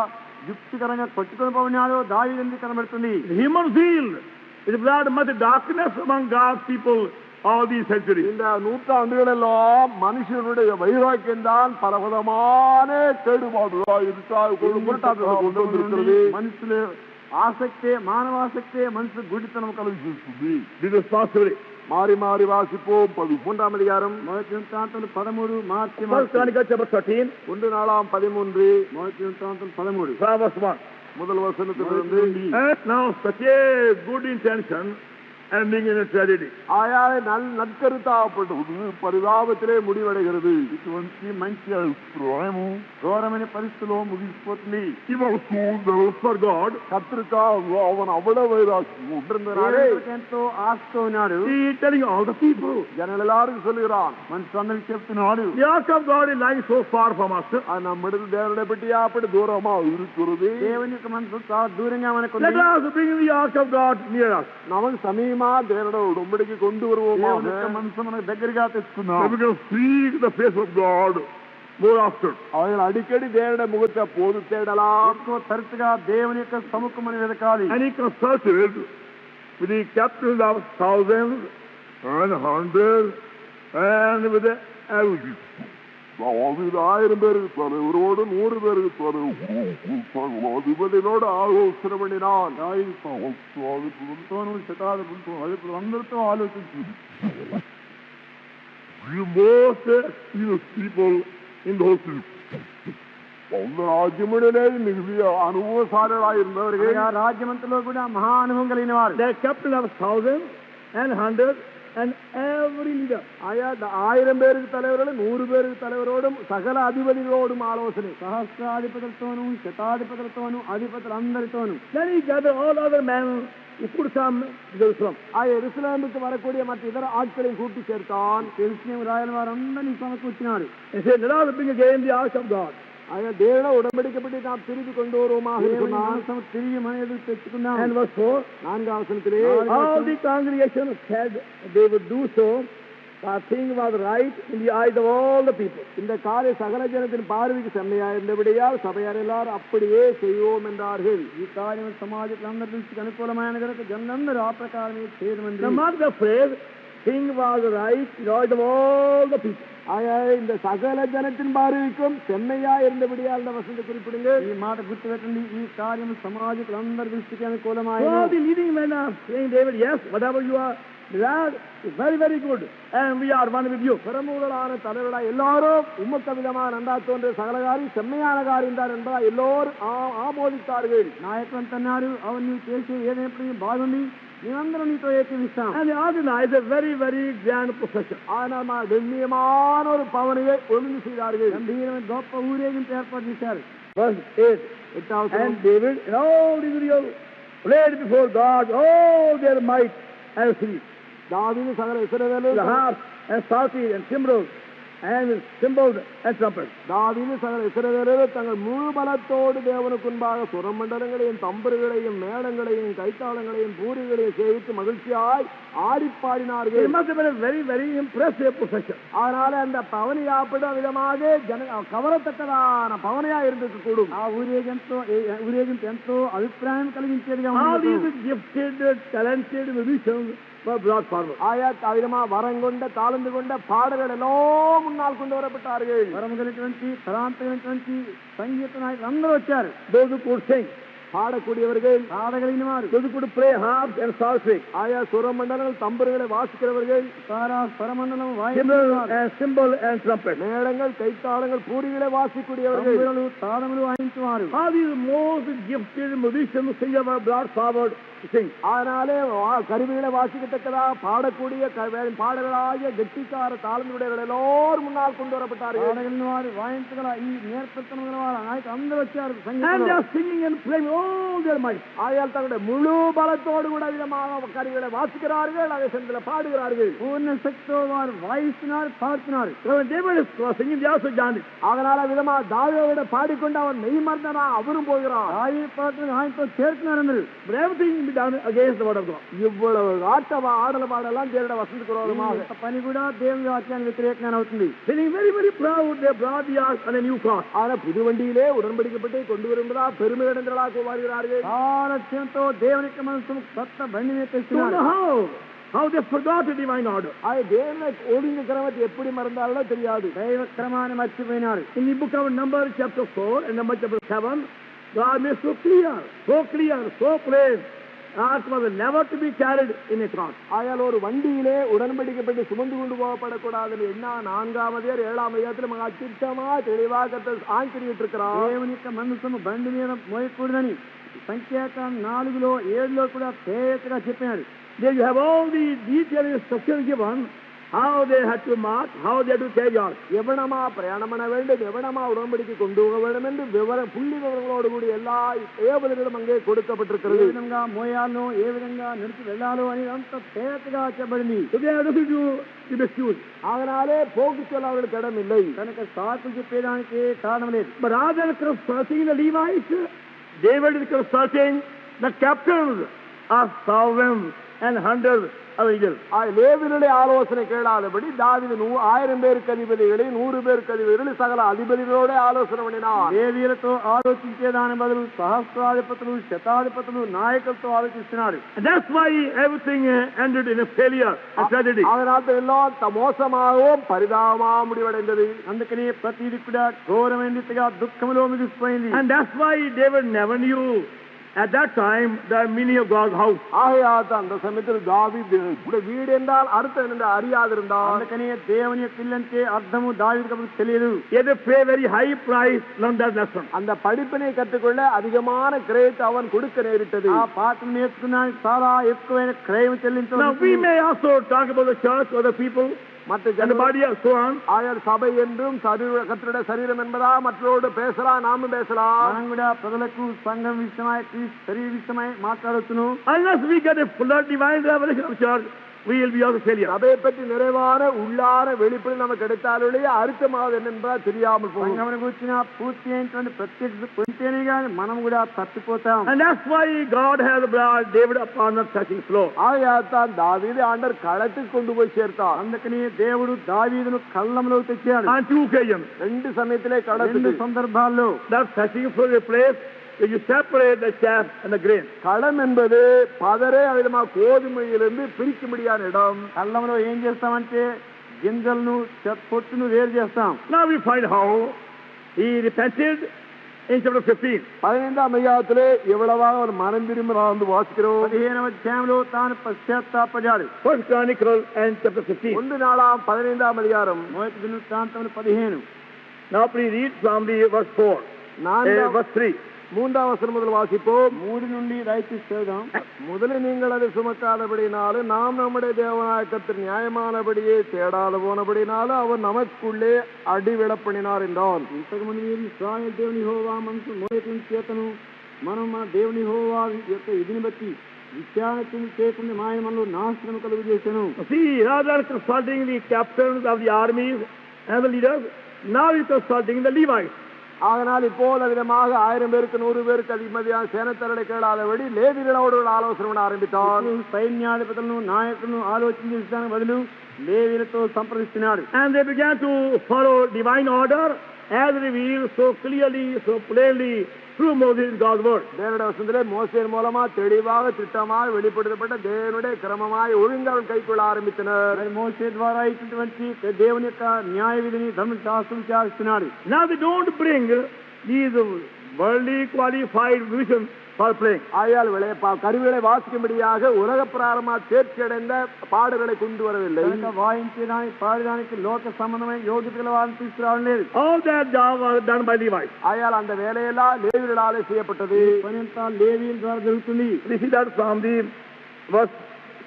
యుక్తికరంగా కొట్టుకొని పోయినాడో దావీదు కనబడుతుంది. Human zeal is brought much darkness among God's people all these centuries. இந்த நூற்றாண்டுகளெல்லாம் மனுஷனுடைய வைராக்கியம் தான் பலவிதமான கேடுபாடுகளாக இருக்கிறது. మనుషులు ఆసక్తే మానవాసక్తే మనుషు గుడితనం కలుగు చేస్తుంది. This is possibility. மாறி மாறி வாசிப்போம். 13వ அதிகாரம் మొదటి దినవృత్తాంతములు 13 మార్చి First Chronicle chapter 13. 1 நாளாம் 13 మొదటి దినవృత్తాంతములు 13 verse 1. முதல் வசனத்திலிருந்து And now such a good intention ending in a tragedy. ஆயாய் நற்கருத்தாகப்பட்டது பரிதாபத்திலே முடிவடைகிறது. ఇటువంటి మంచి అభిప్రాయము ఘోరమైన పరిస్థితిలో ముగిసిపోతుంది. He was so zealous for God. கர்த்தருக்காக அவன் அவ்வளவு வைராக்கியம் கொண்டிருந்தனாலே ఎంతో ఆశతో ఉన్నాడు. He is telling all the people. ஜனங்கள் எல்லாருக்கும் சொல்லுகிறான். మనుషులు అందరికి చెప్తున్నాడు. The ark of God is lying so far from us. நம்மிடத்தில் தேவனுடைய பெட்டியா அப்படி தூரமா இருக்கிறது. దేవుని యొక్క మనసు చాలా దూరంగా మనకు Let us bring the ark of God near us. நமக்கு சமீபமா தேவனுடைய உடன்படிக்கை கொண்டு வருவோமா. మనసు మనకు దగ్గరగా తెచ్చుకుందాం. So we can see the face of God more often. அவர்கள் அடிக்கடி தேவனுடைய முகத்தை போது தேடலாம். ఎక్కువ తరచుగా దేవుని యొక్క సముఖమని వెతకాలి. And he consulted with the captains of thousands and hundreds and with the averages. 1000 பேருக்கு தலைவரோடு 100 பேருக்கு தலைவரோடு ஆலோசனை பண்ணினான். అందరితో ఆలోచించింది. Most experienced people in those cities. ராஜ்யமிலே மிகுதி அனுபவசாலிகளாக இருந்தவர்கள் రాజ్యమంతలో కూడా మహా అనుభవం కలిగిన వారు. The captain of thousands and hundreds and every leader. 1000 பேருக்கு தலைவரோடும் 100 பேருக்கு தலைவரோடும் சகல அதிபதிகளோடும் ஆலோசனை. సహస్రాధిపతులతోనూ శతాధిపతులతోనూ అధిపతులందరితోనూ. Then he gathered all other men who could come to Jerusalem. எருசலேமுக்கு வரக்கூடிய மற்ற இதர ஆட்களையும் கூட்டி சேர்த்தான். ఎరుషలేము రాయల వారందరినీ సమకూర్చినాడు. He said, let us bring again the ark of God. தேவன உடன்படிக்கப்பட்டு நாம் திருப்பி கொண்டு வருவோமாக తిరిగి మన ఎదురు తెచ్చుకున్నాం. And verse 4. 4వ వచனத்திலே All the congregation said they would do so, The thing was right in the eyes of all the people. இந்த காரியம் சகல ஜனத்தின் பார்வைக்கு செம்மையாயிருந்தபடியால் சபையார் எல்லாரும் அப்படியே செய்வோம் என்றார்கள். ఈ కార్యం సమాజంలో అందరి దృష్టికి అనుకూలమైన కనుక జనులందరూ ఆ ప్రకారమే చేయమంది. The mark of phrase, thing was right in the eyes of all the people. இந்த சகல ஜனத்தின் பார்வைக்கும் செம்மையா இருந்தபடியால் இந்த வசனத்தை குறிப்பிடுங்க. ఈ మాట గుర్తుపెట్టండి. ఈ కార్యం సమాజంలో అందరి దృష్టికి అనుకూలమైన. So the leading men are saying, David, yes, whatever you are, that is very, very good, and we are one with you. பிரமுகர்களான தலைவர்களாக எல்லாரும் உமக்கு விதமான நன்றா தோன்றிய சகல காரியம் செம்மையான காரியம் தான் என்பதா எல்லோரும் ஆமோதித்தார்கள். నాయకులంతా అన్నారు, అవును నువ్వు చేసే ఏదైనా బాగుంది, మేమందరం నీతో ఏకీవిస్తాం. And they organized a very, very grand procession. ஆனால் கண்ணியமான ஒரு பவனியை ஒழுங்கு செய்தார்கள். గంభీరమైన గొప్ప ఊరేగింపు ఏర్పాటు చేశారు. Verse 8. And David and all Israel played before God all their might and strength. தாவீது சகல இஸ்ரவேலரும் The harp and psaltery and cymbals and cymbals and trumpets. தாவீது சகல இஸ்ரவேலரும் தங்கள் முழு பலத்தோடு தேவனுக்கு முன்பாக சுரமண்டலங்களையும் தம்புர்களையும் மேளங்களையும் கைத்தாளங்களையும் பூரிகளையும் சேவித்து மகிழ்ச்சியாய் ஆடிப்பாடினார்கள். It must have been a very, very impressive procession. அதனால அந்த பவனி ஆப்பிட விதமாக கவரத்தக்கதான பவனியா இருந்திருக்க கூடும். ఆ ఊరేగింపు ఎంతో అభిప్రాయం కలిగించేదిగా All ఉంది. these gifted, talented musicians were brought forward. ஆயா விதமா வரங்கொண்ட தாளந்து கொண்ட பாடல்கள் எல்லாம் முன்னால் கொண்டு வரப்பட்டார்கள். వరముగలిగినటువంటి తలాంతమైనటువంటి సంగీత నాయకులు అందరూ వచ్చారు. Those who could sing, பாடக்கூடியவர்கள், పాడగలిగిన వారు, those who could play harps and psaltery, ஆயா சுரமண்டலங்கள் தம்புர்களை வாசிக்கிறவர்கள், తారా స్వరమండలం cymbal వాయించేవారు, and cymbal and trumpet. மேளங்கள் கைத்தாளங்கள் பூரிகளை வாசிக்கூடியவர்கள், తంబురలు తాళములు వాయించేవారు. All these most gifted musicians singers were brought forward to sing. அதனாலே கருவிகளை வாசிக்கத்தக்கதா பாடக்கூடிய பாடல்களாகிய கெட்டிக்கார தாளந்துடையவர்கள் எல்லோரும் முன்னால் கொண்டு வரப்பட்டார்கள். పాడగలిగిన వారు, వాయించగల ఈ నేర్పరితనం గల వారు నాయకులు అందరూ వచ్చారు. And సంగీతంలో they are singing and playing all their might. ஆயால் தங்களுடைய முழு பலத்தோடு கூட விதமாக கருவிகளை வாசிக்கிறார்கள், அதே சமயத்தில் பாடுகிறார்கள். పూర్ణ శక్తితో వారు వాయిస్తున్నారు, పాడుతున్నారు. So when David was singing, they also joined it. அதனால விதமா தாவீதை பாடிக்கொண்டு அவன் மெய் மறந்தனா அவரும் போகிறான். ఆయన పాటలు ఆయనతో చేరుతున్నారు అందరూ. But everything be done against the word of God. இவ்வளவு ஆடல பாடலாம் தேவனுடைய வசனத்துக்கு விரோதமாக. ఈ పని కూడా దేవుని వాక్యానికి వ్యతిరేకంగా అవుతుంది. Feeling very, very proud, they brought the ark on a new cart. ஆனா புது வண்டியிலே உடன்படிக்கப்பட்டு கொண்டு வருவதா பெருமை அடைந்தவர்களாக வருகிறார்கள். ఆలస్యంతో దేవుని యొక్క మనసు కొత్త బండి మీద So తెస్తున్నారు. how they forgot the divine order. அது தேவனை ஒழுங்கு கிரமத்தை எப்படி மறந்தாலும் தெரியாது. దైవ క్రమాన్ని మర్చిపోయినారు. In the book of Numbers chapter 4 and Numbers chapter 7, God made so clear, so plain. Ark was never to be carried in a cart. ஆயால் ஒரு வண்டியிலே உடன்படிக்கப்பட்டு சுமந்து கொண்டு போகப்படக்கூடாது என்ன 4ஆம் அதிகாரம் 7ஆம் அதிகாரத்தில் மகா திட்டமா தெளிவாக ஆங்கிரிட்டு இருக்கிறார். దేవుని యొక్క మనసును బండి మీద మోయకూడదని సంఖ్యాకాండం 4లో 7లో కూడా తేటగా చెప్పినారు. There you have all the detailed instructions given, how they had to march, how they had to carry on. எவனமா பிரயாணம் பண்ண வேண்டும், எவனமா உடன்படிக்கை கொண்டு போக வேண்டும் என்று புள்ளி விவரங்களோடு கூடிய எல்லா ஏவல்களும் அங்கே கொடுக்கப்பட்டிருக்கிறது. ఏ విధంగా మోయాలో, ఏ విధంగా నడిచి వెళ్ళాలో అని అంత తేటగా చెప్పబడింది. So they had nothing to be excused. அதனாலே போக்கு சொல்ல அவர்களுக்கு இடம் இல்லை. కనుక సాకులు చెప్పేదానికి కారణం లేదు. But rather than consulting the Levites, David is consulting the captains of thousands and hundreds of Israel. லேவியருடைய ஆலோசனை கேளாதபடி தாவீது 1000 பேருக்கு அதிபதிகளை 100 பேருக்கு அதிபதிகளை சகல அதிபதிகளோட ஆலோசனை பண்ணினார். లేవీయులతో ఆలోచించేదాని బదులు సహస్రాధిపతులు, శతాధిపతులు, నాయకులతో ఆలోచిస్తున్నారు. And that's why everything ended in a failure and tragedy. அதனால எல்லாம் மோசமாகவும் பரிதாபமாக முடிவடைந்தது. అందుకని ప్రతిది కూడా ఘోరమైన రీతిగా దుఃఖంలో ముగిసిపోయింది. And that's why David never knew at that time the meaning of God's house. ஆகையால் அந்த சமயத்தில் தாவீது வீடு என்றால் அர்த்தம் என்று அறியாதிருந்தார். అందుకని దేవుని యొక్క ఇల్లు అంటే అర్థము దావీదుకు తెలియదు. He had to pay very high price learn that lesson. அந்த படிப்பினை கற்றுக்கொள்ள அதிகமான கிரயத்தை அவன் கொடுக்க நேரிட்டது. ఆ పాఠం నేర్చుకున్నానికి చాలా ఎక్కువైన క్రయం చెల్లించాలి. Now we may also talk about the church or the people மற்ற and the body and so on. ஆயர் சபை என்றும் கர்த்தருடைய சரீரம் என்பதா மற்றோடு பேசலாம், நாமும் பேசலாம். మనం కూడా ప్రజలకు సంఘం విషయమై, శరీర విషయమై మాట్లాడుతున్నాం. Unless we get a fuller divine revelation of church, we will be also failure. சபையை பற்றி நிறைவான உள்ளான வெளிப்படை நமக்கு கிடைத்தாலே அர்த்தமாவது என்னென்றா தெரியாமல் போகும். సంఘమును గురించిన పూర్తి అయినటువంటి ప్రత్యక్షత పొందితేనే కానీ మనం కూడా తప్పిపోతాం. And that's why God has brought David upon the threshing floor. ஆகையால்தான் தாவீது ஆண்டவர் களத்துக்கு கொண்டு போய் சேர்த்தார். అందుకని దేవుడు దావీదును కళ్ళంలోకి తెచ్చాడు. On two occasions. రెండు సమயத்திலே రెండు களத்துக்கு. సందర్భాల్లో That threshing floor is a place where you separate the chaff and the grain. களம் என்பது பதரை விதமா கோதுமையிலிருந்து பிரிக்க முடியாத இடம். కళ్ళంలో ఏం చేస్తామంటే గింజలను పొట్టును వేరు చేస్తాం. Now we find how he repented in chapter 15. 15ஆம் அதிகாரத்திலே எவ்வளவாக அவர் மனம் திரும்பி வந்து வாசிக்கிறோம். 15వ అధ్యాయంలో తాను పశ్చాత్తాపడ్డాడు. First Chronicle and chapter 15. 1 நாளாம் 15ஆம் அதிகாரம். మొదటి దినవృత్తాంతములు 15. Now please read from the verse 4. Verse 3. 3ஆம் வசனம் முதல் வாசிப்போம். 3 నుండి రైతు చేద్దాం. முதலில் நீங்கள் அதை சுமக்காதபடினாலும் நாம் நம்முடைய தேவனாய கர்த்தர் நியாயமானபடியே தேடாத போனபடினாலும் அவர் நமக்குள்ளே அடிவிடப்பணினார் என்றான். ఇంతకుముందు మీరు ఇశ్రాయేలు దేవుని యెహోవా మనసు మోయకుని చేతను మనం మన దేవుని యెహోవా యొక్క విధిని బట్టి విచారణ చేయకుండా ఆయన మనలో నాశనం కలుగు చేశాను. See, rather than consulting the captains of the armies and the leaders, now he is consulting the Levites. ஆகனால் இப்போது விதமாக 1000 பேருக்கு 100 பேருக்கு அதிகமதியான சேனத்தரடை கேளாதபடி லேவியர்களோடு ஆலோசனை ஆரம்பித்தார். సైన్యాధిపతులను నాయకులను ఆలోచన చేసడానికి బదులు లేవీయులతో సంప్రదిస్తున్నాడు. And they began to follow divine order as revealed so clearly, so plainly through Moses in God's word. தேவனுடைய வசனத்திலே மோசேயின் மூலமா தெளிவாக திட்டமாக வெளிப்படுத்தப்பட்ட தேவனுடைய கிரமமாய் ஒழுங்காக கைக்கொள்ள ஆரம்பித்தனர். మోసే ద్వారా ఇచ్చినటువంటి దేవుని యొక్క న్యాయ విధిని ధర్మశాస్త్రం విచారిస్తున్నాడు. Now they don't bring these worldly qualified musicians for playing. ஆயால் கருவிகளை வாசிக்கும்படியாக உலக பிராரமா தேர்ச்சி அடைந்த பாடல்களை கொண்டு வரவில்லை. వాయించడానికి పాడడానికి లోక సంబంధమైన యోగ్యతల వారిని తీసుకురావడం లేదు. All that job was done by Levites. ஆயால் அந்த வேலையெல்லாம் லேவியர்களாலே செய்யப்பட்டது. పనంతా లేవీయుల ద్వారా జరుగుతుంది. We see that from the verse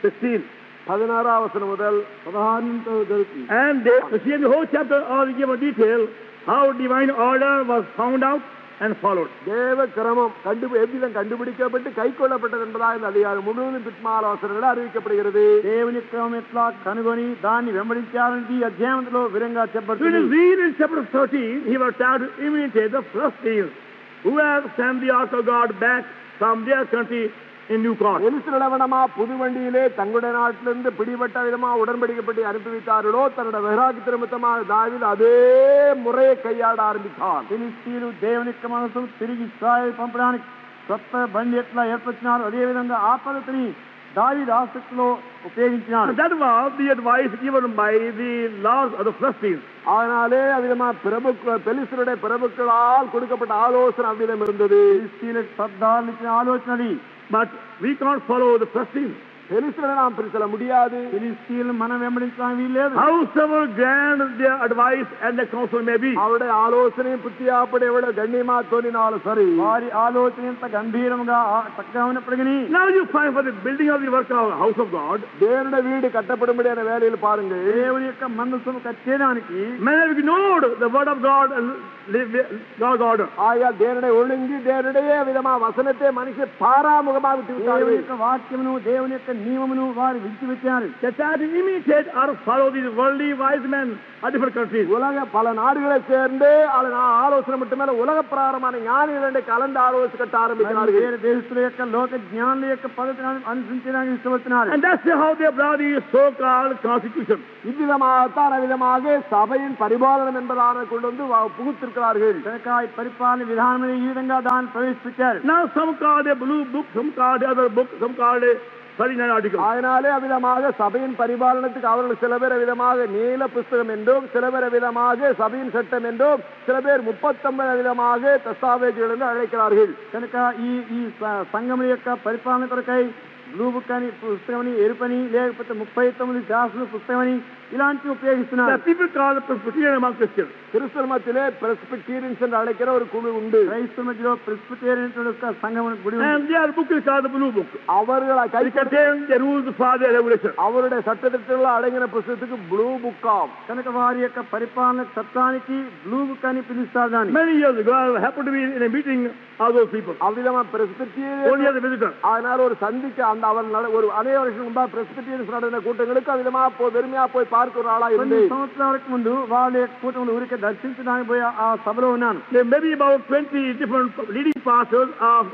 16. 16ஆம் வசனம் முதல் 16 నుండి జరుగుతుంది. And they see the whole chapter all give a detail how divine order was found out and followed. தேவ கிரமம் எவ்விதம் கண்டுபிடிக்கப்பட்டு கை கொள்ளப்பட்டது என்பதாக இந்த அதிகாரம் முழுவதும் பிற்மால வசனங்கள் அறிவிக்கப்படுகிறது. దేవుని క్రమం ఎట్లా కనుగొని దాన్ని వెంబడించాలని అధ్యాయంలో వివరంగా చెప్పబడుతుంది. When we read in chapter 13, he was trying to imitate the Philistines who have sent the ark of God back from their country in new court. எலிசலவனமா புது வண்டியிலே தங்களுடைய நாட்டிலிருந்து பிடிபட்ட விதமா உடன்படிக்கப்பட்டு அனுப்பி வைத்தார்களோ தன்னுடைய வைராகி திருமத்தமாக தாவீது அதே முறையை கையாட ஆரம்பித்தார். ఫిలిష్తీయులు దేవుని యొక్క మనసును తిరిగి ఇశ్రాయేలు పంపడానికి కొత్త బండి ఎట్లా ఏర్పరిచినారు అదే విధంగా ఆ పద్ధతిని దావీదు ఆసక్తిలో ఉపయోగించినాడు. That was the advice given by the lords of the Philistines. அதனாலே அவ்விதமா பெலிஸ்தருடைய பிரபுக்களால் கொடுக்கப்பட்ட ஆலோசனை அவ்விதம் இருந்தது. ఫిలిష్తీయులకు సర్దార్లు ఇచ్చిన ఆలోచనది. But we can't follow the Philistines. பெலிஸ்தரை நாம் பிரிச்சல முடியாது. ఫిలిష్తీయులను మనం వెంబడించడానికి వీల్లేదు. Howsoever grand their advice and the counsel may be. அவருடைய ஆலோசனை புத்தியாப்படி எவ்வளவு கண்ணியமா தோன்றினாலும் சரி వారి ఆలోచన ఎంత గంభీరంగా చక్కగా ఉన్నప్పటికీ Now you find for the building of the work of the house of God, தேவனுடைய வீடு கட்டப்படும்படியான வேலையில் பாருங்க. దేవుని యొక్క మందసము కట్టేయడానికి men have ignored the word of God and God's order. ஆகையால் தேவனுடைய ஒழுங்கு தேவனுடைய விதமா வசனத்தை மனுஷன் பாராமுகமாக விட்டு దేవుని விட்டார்கள். యొక్క వాక్యమును దేవుని యొక్క నియమమును వారు విడిచిపెట్టారు. They try to imitate or follow these worldly wise men of different countries. உலக பல நாடுகளை சேர்ந்து ஆலோசனை மட்டுமல்ல உலக பிரகாரமான ஞானிகளை கலந்து ஆலோசனை கட்ட ஆரம்பிக்கிறார்கள். వేరే దేశస్తుల యొక్క లోక జ్ఞానుల యొక్క పద్ధతిని అనుసరించడానికి ఇష్టపడుతున్నారు. And that's how they brought the so-called constitution. இவ்விதமாகத்தான் அவ்விதமாக சபையின் பரிபாலனம் என்பதான கொண்டு வந்து புகுத்திருக்கிறார்கள். కనుక ఈ పరిపాలన విధానం ఈ విధంగా దాన్ని ప్రవేశపెట్టారు. Now some called a blue book, some called other book, some called a 39 articles. அதனாலே அவ்விதமாக சபையின் பரிபாலனத்துக்கு அவர்கள் சில பேர் விதமாக நீல புஸ்தகம் என்றும் சில பேர் விதமாக சபையின் சட்டம் என்றும் சில பேர் 39 விதமாக தஸ்தாவேஜுகள் என்று அழைக்கிறார்கள். కనుక ఈ సంఘం యొక్క పరిపాలన కొరకై బ్లూ బుక్ అని పుస్తకమని ఎరుపని లేకపోతే 39 శాసన పుస్తకమని ఇలాంటివి ఉపయోగిస్తున్నారు. There are people called Presbyterian among Christians. கிறிஸ்தவ மத்தியிலே பிரெஸ்பிட்டீரியன்ஸ் என்று அழைக்கிற ஒரு குழு உண்டு. క్రైస్తవ మధ్యలో ప్రెస్బిటేరియన్ యొక్క సంఘం గుడి ఉంది. And their book is called the Blue Book. அவர்கள் It contains the rules for their regulation. அவருடைய சட்டத்திட்டங்கள் அடங்கின புத்தகத்துக்கு ப்ளூ புக்காம். కనుక వారి యొక్క పరిపాలన చట్టానికి బ్లూ బుక్ అని పిలుస్తారు దాన్ని. Many years ago, I happened to be in a meeting of those people. அவ்விதமா Only பிரெஸ்பிட்டீரியன் as a visitor. அதனால ஒரு சந்திக்க அந்த அவர் ஒரு அநேக வருஷம் முன்பா பிரெஸ்பிட்டீரியன்ஸ் நடந்த கூட்டங்களுக்கு அவ்விதமா வெறுமையா போய் பார்க்க ஒரு ஆளா కొన్ని இருந்தேன். సంవత్సరాలకు ముందు వాళ్ళ యొక్క కూటమిలో ఊరికే దర్శించడానికి పోయి ఆ సభలో ఉన్నాను. There may be about 20 different leading pastors of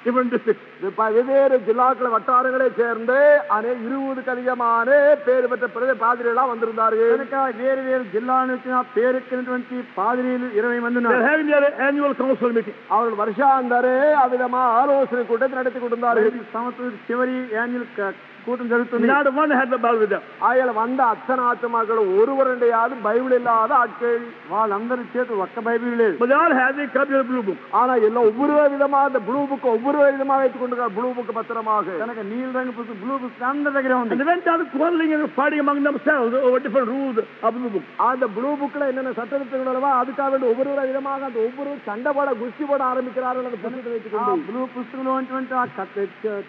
different districts. வெவ்வேறு ஜில்லாக்கள் வட்டாரங்களை சேர்ந்து 20க்கு அதிகமான பேர் பெற்ற பாதிரிகளா வந்திருந்தார்கள். కనుక వేరు వేరు జిల్లాల నుంచి ఆ పేరెక్కినటువంటి పాదిరీలు 20 మంది They ఉన్నారు. are having their annual council meeting. அவர்கள் வருஷாந்தரே அவ்விதமா ஆலோசனை கூட்டத்தை நடத்தி கொண்டிருந்தார்கள். సంవత్సరం చివరి యాన్యువల్ కూటమి జరుగుతుంది. Not one had the Bible with them. ஆயல் வந்த அத்தனை ஆத்மாக்கள் ஒருவருடையாவது பைபிள் இல்லாத ஆட்கள். వాళ్ళందరి చేత ఒక్క బైబిల్ లేదు. But they all have the copy of the Blue Book. ஆனா எல்லாம் ஒவ்வொரு விதமா அந்த ப்ளூ புக் ஒவ்வொரு விதமா வைத்துக் கொண்டிருக்கார். ப்ளூ புக் பத்திரமாக కనుక నీల రంగు పుస్తకం బ్లూ బుక్ అందరి దగ్గర ఉంది. And they went on quarreling and fighting among themselves over different rules of the Blue Book. அந்த ப்ளூ புக்ல என்னென்ன சட்டத்திட்டங்களோ அதுக்காக வேண்டி ஒவ்வொரு விதமாக அந்த ஒவ்வொரு சண்டை போட குஸ்தி போட ஆரம்பிக்கிறார்கள். அந்த புத்தகத்தை வைத்துக்கொண்டு బ్లూ పుస్తకంలో ఉన్నటువంటి ఆ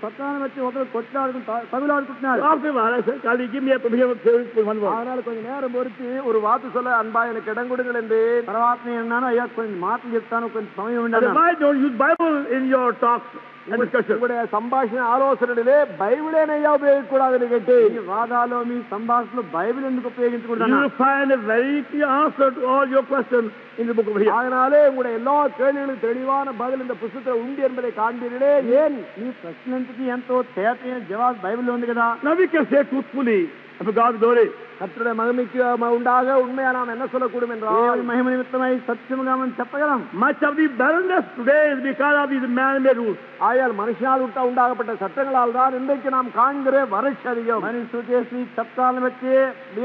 చట్టాన్ని బట్టి ఒకరు కొట్లాడుకుంటారు, తగులాడుకుంటున్నారు. After a while, I said, "Can you give me a permission for one word?" அதனால கொஞ்ச நேரம் பொறுத்து ஒரு வார்த்தை சொல்ல அன்பா எனக்கு இடம் கொடுங்கள் என்று తర్వాత నేను అన్నాను, అయ్యా కొన్ని మాటలు చెప్తాను, కొంచెం సమయం And ఉండదు. why don't you use Bible in your talks and discussions? உங்களுடைய சம்பாஷணை ஆலோசனையிலே பைபிளே நையா உபயோகிக்க கூடாதுன்னு கேட்டு మీ వాదాలో మీ సంభాషణలో బైబిల్ ఎందుకు You ఉపయోగించకూడదు? will find a very clear answer to all your questions in the book of here. அதனாலே உங்களுடைய எல்லா கேள்விகளும் தெளிவான பதில் இந்த புத்தகத்தில் உண்டு என்பதை காண்பீர்களே. ஏன் మీ ప్రశ్నలకి ఎంతో తేటైన జవాబు బైబిల్లో ఉంది కదా. Now we can say truthfully, for God's glory. கர்த்தருடைய மகிமைக்கு உண்டாக உண்மையா நாம் என்ன சொல்லக்கூடும் என்றால் దేవుని మహిమ నిమిత్తమై సత్యముగా మనం చెప్పగలం. Much of the barrenness today is because of these man-made rules. ஆயால் மனுஷனால் உண்டாகப்பட்ட சட்டங்களால் தான் இன்றைக்கு நாம் காண்கிற வறட்சி அதிகம். మనిషి చేసి చట్టాలను బట్టి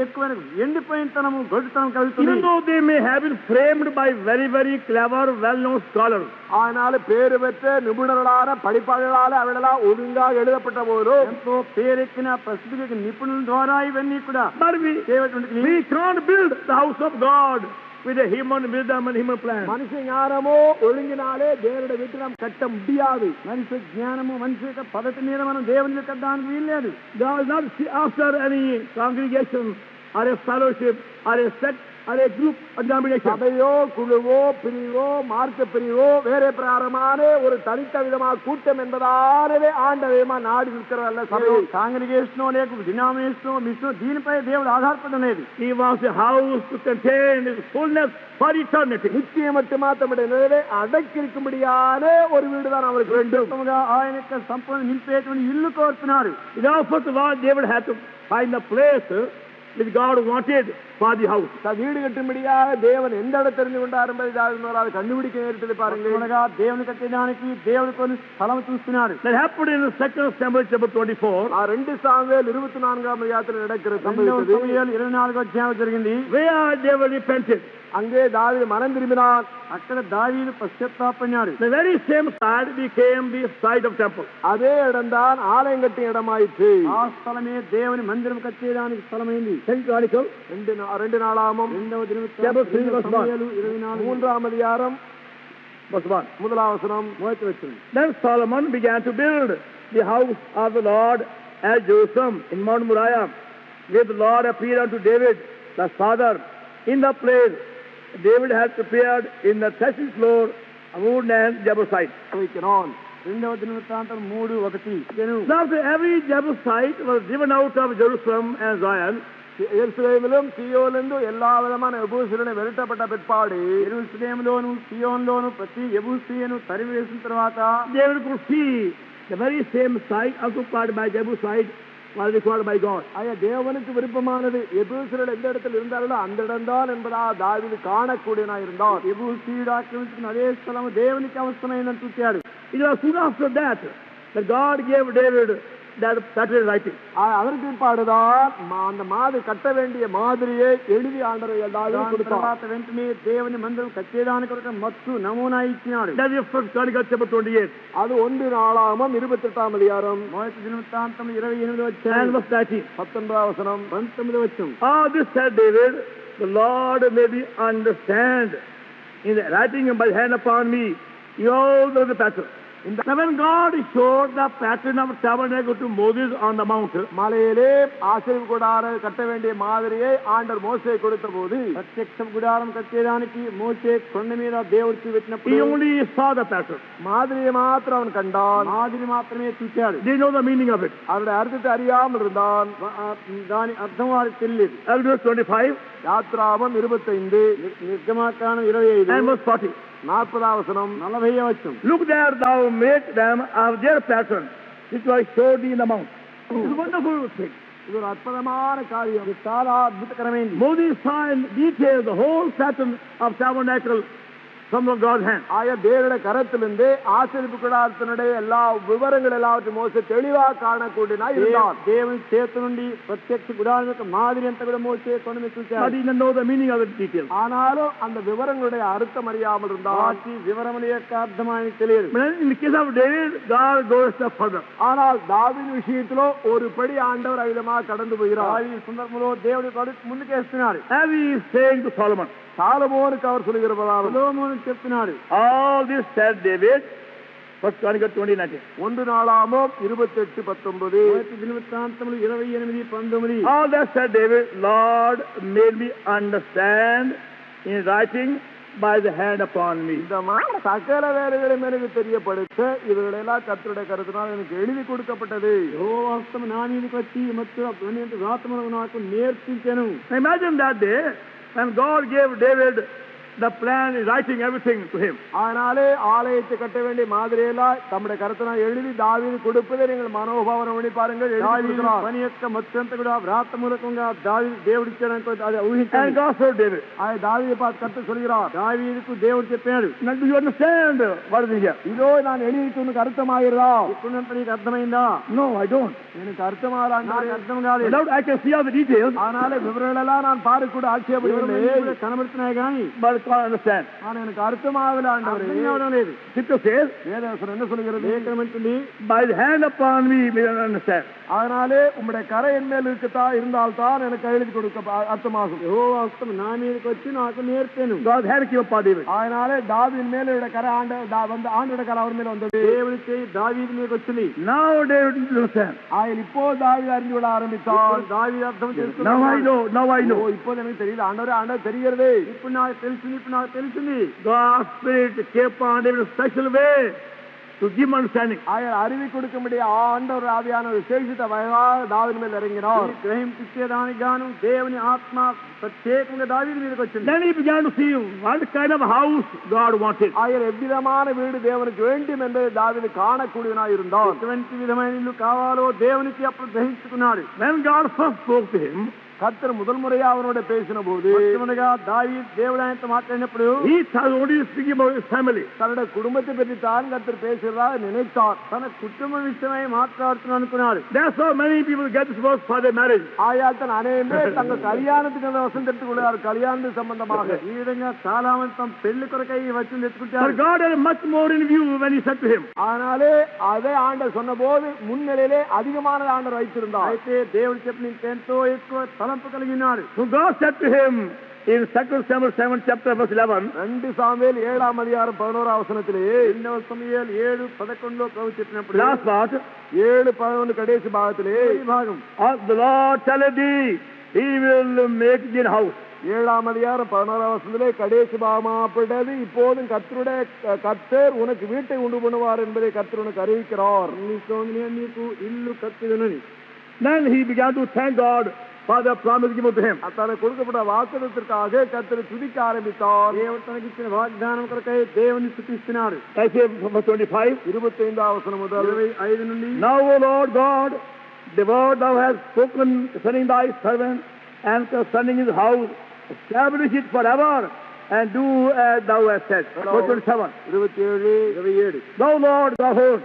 ఎక్కువైన ఎండిపోయినతనము గొడ్డుతనం Even కలుగుతుంది. though they may have been framed by very, very clever, well-known scholars. அதனால பேரு பெற்ற நிபுணர்களான படிப்பாளர்களால அவர்களால் ஒழுங்காக எழுதப்பட்ட போதும் ఎంతో పేరెక్కిన ప్రసిద్ధి నిపుణుల ద్వారా ఇవన్నీ కూడా But we can't build the house of God with a human wisdom and human plan. மனுஷ ஞானமோ ஒழுங்கினாலே தேவனுடைய வீட்டை நாம் கட்ட முடியாது. మనిషి జ్ఞానము మనిషి యొక్క పద్ధతి మీద మనం దేవుని కట్టడానికి వీల్లేదు. God is not after any congregation or a fellowship or a sect or a group or denomination. சபையோ குழுவோ பிரிவோ மார்க்க பிரிவோ வேற பிரகாரமான ஒரு தனித்த விதமான கூட்டம் என்பதானவே ஆண்டவேமா நாடி இருக்கிறதல்ல சபை. కాంగ్రిగేషన్ లేక డినామినేషన్ మిషన్ దీనిపై దేవుడు ఆధారపడడం లేదు. He wants a house to contain his fullness for eternity. நிச்சயம் மட்டுமா தம்முடைய நிலையை அடக்கியிருக்கும்படியான ஒரு வீடு தான் அவருக்கு வேண்டும். ఆయన యొక్క సంపూర్ణ నింపేటువంటి ఇల్లు కోరుతున్నారు. First of all, David had to find a place which God wanted for the house. வீடு கட்டும்படியாக தேவன் எந்த இடம் தெரிந்து கொண்டார் என்பதை அது கண்டுபிடிக்க நேரிட்டது பாருங்க. దేవుని కట్టడానికి దేవుడు కొన్ని స్థలం చూస్తున్నాడు. That happened in the 2 Samuel chapter 24. 2 Samuel 24ஆம் அதிகாரத்தில் நடக்கிறது சம்பவித்தது. 24వ అధ్యాయం జరిగింది. Where David repented. அங்கே தாவீது மனம் திரும்பினான். అక్కడ దావీదు పశ్చాత్తాపడ్డాడు. The very same site became the site of temple. அதே இடம்தான் ஆலயம் கட்டிய இடமாயிற்று. ఆ స్థలమే దేవుని మందిరం కట్టేయడానికి స్థలమైంది. 2 நாளாகமம் 2వ దినవృత్తాంతములు 3ஆம் அதிகாரம் Verse 1. முதலாம் வசனம். మొదటి వచనం. Then Solomon began to build the house of the Lord at Jerusalem in Mount Moriah, where the Lord appeared unto David, the father, in the place David had prepared in the threshing floor of wood and Jebusite. வைக்கிறான். 2వ దినవృత్తాంతం 3:1. Now every Jebusite was driven out of Jerusalem and Zion. எருசலேமிலும் சீயோனிலும் எல்லா விதமான எபூசியரும் விரட்டப்பட்ட பிற்பாடு యెరూషలేములోను సీయోనులోను ప్రతి యెబూసీయును తరివేసిన తర్వాత David could see the very same site occupied by Jebusite was required by God. ஐயா தேவனுக்கு விருப்பமானது எபூசியர்கள் எந்த இடத்தில் இருந்தார்களோ அந்த இடம்தான் என்பதா தாவீது காணக்கூடியனா இருந்தான். యెబూసీయుడు ఆక్రమించిన అదే స్థలము దేవునికి అవసరమైందని చూశాడు. It was soon after that God gave David that pattern writing. அதற்கு பிற்பாடுதான் அந்த மாதிரி கட்ட வேண்டிய மாதிரியை எழுதி ஆண்டவர் தாவீதுக்கு கொடுத்தார். వెంటనే దేవుని మందిరం కట్టేదాని కొరకు మత్తు నమూనా ఇచ్చినాడు. That is First Chronicles chapter 28. அது 1 நாளாகமம் 28ஆம் அதிகாரம் మొదటి దినవృత్తాంతం 28వ అధ్యాయం And verse 19. 19వ వచనం. 19వ వచనం. This said David, the Lord made me understand in the writing by the hand upon me, you all know the pattern. Now when God showed the pattern of tabernacle to Moses on the mount, மலையிலே ஆசரிப்பு கூடாரம் கட்ட வேண்டிய மாதிரியை ஆண்டவர் மோசே கொடுத்த போது ప్రత్యక్ష గుడారం కట్టేదానికి మోషే కొండ మీద దేవుడికి he పెట్టినప్పుడు only saw the pattern. மாதிரியை மாத்திரம் அவன் கண்டான். మాదిరి మాత్రమే చూశాడు. Did you know the meaning of it? அதனுடைய அர்த்தத்தை அறியாமல் இருந்தான். దాని అర్థం వారికి తెలియదు. Exodus 25 யாத்ராகமம் 25 నిర్గమాకాండం 25 and verse 40. 40వ వచనం. 40వ వచనం. Look there, thou make them of their pattern, which was showed thee in the mount. It's a wonderful thing. ఇది ఒక అద్భుతమైన కార్యం. ఇది చాలా అద్భుతకరమైనది. Moses saw in detail the whole pattern of tabernacle from God's hand. ஆய தேவனுடைய கரத்திலிருந்து ஆசரிப்பு கூடாரத்தினுடைய எல்லா விவரங்கள் எல்லாவற்றையும் மோசே தெளிவாக காணக்கூடியனாய் இருந்தான். దేవుని చేతి నుండి ప్రత్యక్ష గుడారం యొక్క మాదిరి అంతా కూడా మోసే కొండ మీద చూశాడు. But he didn't know the meaning of the details. ஆனாலும் அந்த விவரங்களுடைய அர்த்தம் அறியாமல் இருந்தான். వాటి వివరముల యొక్క అర్థం ఆయనకు తెలియదు. But in the case of David, God goes a step further. ஆனால் தாவீது விஷயத்திலோ ஒரு படி ஆண்டவர் அவிதமாக கடந்து போகிறார். ఈ సందర్భంలో దేవుడు ముందుకేస్తున్నాడు. As he is saying to Solomon, சாலமோனுக்கு அவர் சொல்லுகிறவராக సొలొమోను చెప్తున్నాడు. all this said David, First Chronicles 20:19. 1 நாளாகமம் 28:19. మొదటి దినవృత్తాంతములు 28:19. All that said David, Lord made me understand in writing by the hand upon me. இந்த சகல வேலைகளையும் எனக்கு தெரியப்படுத்த இவர்களெல்லாம் கர்த்தருடைய கருத்தினால் எனக்கு எழுதி கொடுக்கப்பட்டது. యెహోవా హస్తము నా మీదకి వచ్చి ಮತ್ತು అన్నిటి వ్రాతములను నాకు నేర్పించెను. Imagine that day when God gave David the plan, writing everything to him. அதனாலே ஆலயத்தை கட்ட வேண்டிய மாதிரியெல்லாம் தம்முடைய கருத்தினால் எழுதி தாவீது கொடுப்பதை நீங்கள் மனோபாவனை பண்ணி பாருங்கள். పని యొక్క మొత్తంతా కూడా వ్రాత మూలకంగా దేవుడు ఇచ్చాడనుకో అది And ఊహించండి. God told David, ఆయన దావీదు பார்த்து கர்த்தர் சொல்கிறார், దావీదుకు దేవుడు చెప్పాడు, now do you understand what is here? இதோ நான் எழுதிட்டு உனக்கு அர்த்தமாகிறதா? ఇప్పుడంత నీకు అర్థమైందా? No, I don't. எனக்கு அர்த்தமாகல. నాకు అర్థం కాలేదు. Without I can see all the details, அதனால விவரங்களெல்லாம் நான் பாருக்கூட ஆட்சேபம் కనబడుతున్నాయి కానీ but I can't understand. ஆனா எனக்கு அர்த்தமாகல ஆண்டவரே. అర్థం కావడం లేదు. Scripture says, வேதவசனம் என்ன சொல்கிறது? లేఖనమంటుంది, by the hand upon me, may I understand. அதனாலே உம்முடைய கரை என் மேல் இருந்தால்தான் எனக்கு எழுதி கொடுக்க அர்த்தமாகும். యెహోవా హస్తము నా మీదకి వచ్చి నాకు నేర్పాను. God's hand came upon David. அதனாலே தாவீது மேல கரை ஆண்டோட கரை அவர் மேல வந்தது. దేవుడి చేయి దావీదు మీదకి వచ్చింది. Now David understand. ఆయన இப்போ தாவீது அறிந்து விட ஆரம்பித்தான். దావీదు అర్థం Now చేసుకున్నాడు. I know. Now I know. இப்போ எனக்கு தெரியல ஆண்டவர் தெரிகிறது. ఇప్పుడు నాకు తెలిసింది. God's Spirit came upon David in a special way to give him understanding. ఆయన அறிவி கொடுக்கும்படி ஆண்டவர் ஆவியான விசேஷித்த வயதாக தாவீது மேல் இறங்கினார். గ్రహించేదానికి గాను దేవుని ఆత్మ ప్రత్యేకంగా దావీదు మీదకి వచ్చింది. Then he began to see what kind of house God wanted. ఆయన ఎవ్విధமான వీడు దేవునికి வேண்டும் என்பதை దావీదు కాణக்கூடிయనాయి இருந்தார். ఎటువంటి విధమైన ఇల్లు కావాలో దేవునికి అప్పుడు గ్రహించుకున్నాడు. When God first spoke to him, கர்த்தர் முதல் முறையா அவனோட பேசின போது దావీదు దేవుడు ఆయనతో మాట్లాడినప్పుడు he was only speaking about his family. தன்னுடைய குடும்பத்தை பற்றி தான் கர்த்தர் பேசுறதா நினைத்தார். తన కుటుంబ విషయమై మాట్లాడుతున్నాను అనుకున్నాడు. That's how many people get this verse for their marriage. ஆயால் தன் அநேகமே தங்க கல்யாணத்துக்கு அந்த வசனம் எடுத்துக்கொள்ளார். கல்யாணத்துக்கு சம்பந்தமாக ఈ విధంగా చాలా మంది తమ పెళ్లి కొరకై ఈ వచనం But తెచ్చుకుంటారు. God had much more in view when he said to him. ஆனாலே அதே ஆண்டவர் சொன்ன போது முன்னிலையிலே அதிகமானது ஆண்டவர் வைத்திருந்தார். అయితే దేవుడు చెప్పిన ఎంతో ఎక్కువ తలంపు కలిగి ఉన్నాడు. So God said to him in 2 Samuel 7 chapter verse 11. 2 Samuel 7ஆம் அதிகாரம் 11ஆம் வசனத்திலே 2వ సమూయేలు 7:11లో ప్రభు చెప్పినప్పుడు Last part, 7:11 கடைசி பாகத்திலே ఈ భాగం The Lord telleth thee, He will make thee a house. 7ஆம் அதிகாரம் 11ஆம் வசனத்திலே கடைசி பாகமாப்பட்டது. இப்போதும் கர்த்தர் உனக்கு வீட்டை உண்டு பண்ணுவார் என்பதை கர்த்தர் உனக்கு அறிவிக்கிறார். నీకు ఇల్లు కట్టిదనని. Then he began to thank God for the promise given to him. தனக்கு கொடுக்கப்பட்ட வாக்குத்தத்திற்காக கர்த்தரை துதிக்க ஆரம்பித்தார். దేవుడు తనకిచ్చిన వాగ్దానం కొరకై దేవుని స్తుతిస్తున్నాడు. I say verse 25. 25ஆம் వసనం முதல் 25 నుండి Now, O Lord God, the word thou hast spoken concerning thy servant and concerning his house, establish it forever and do as thou hast said. Verse 27. 27. Thou Lord God host,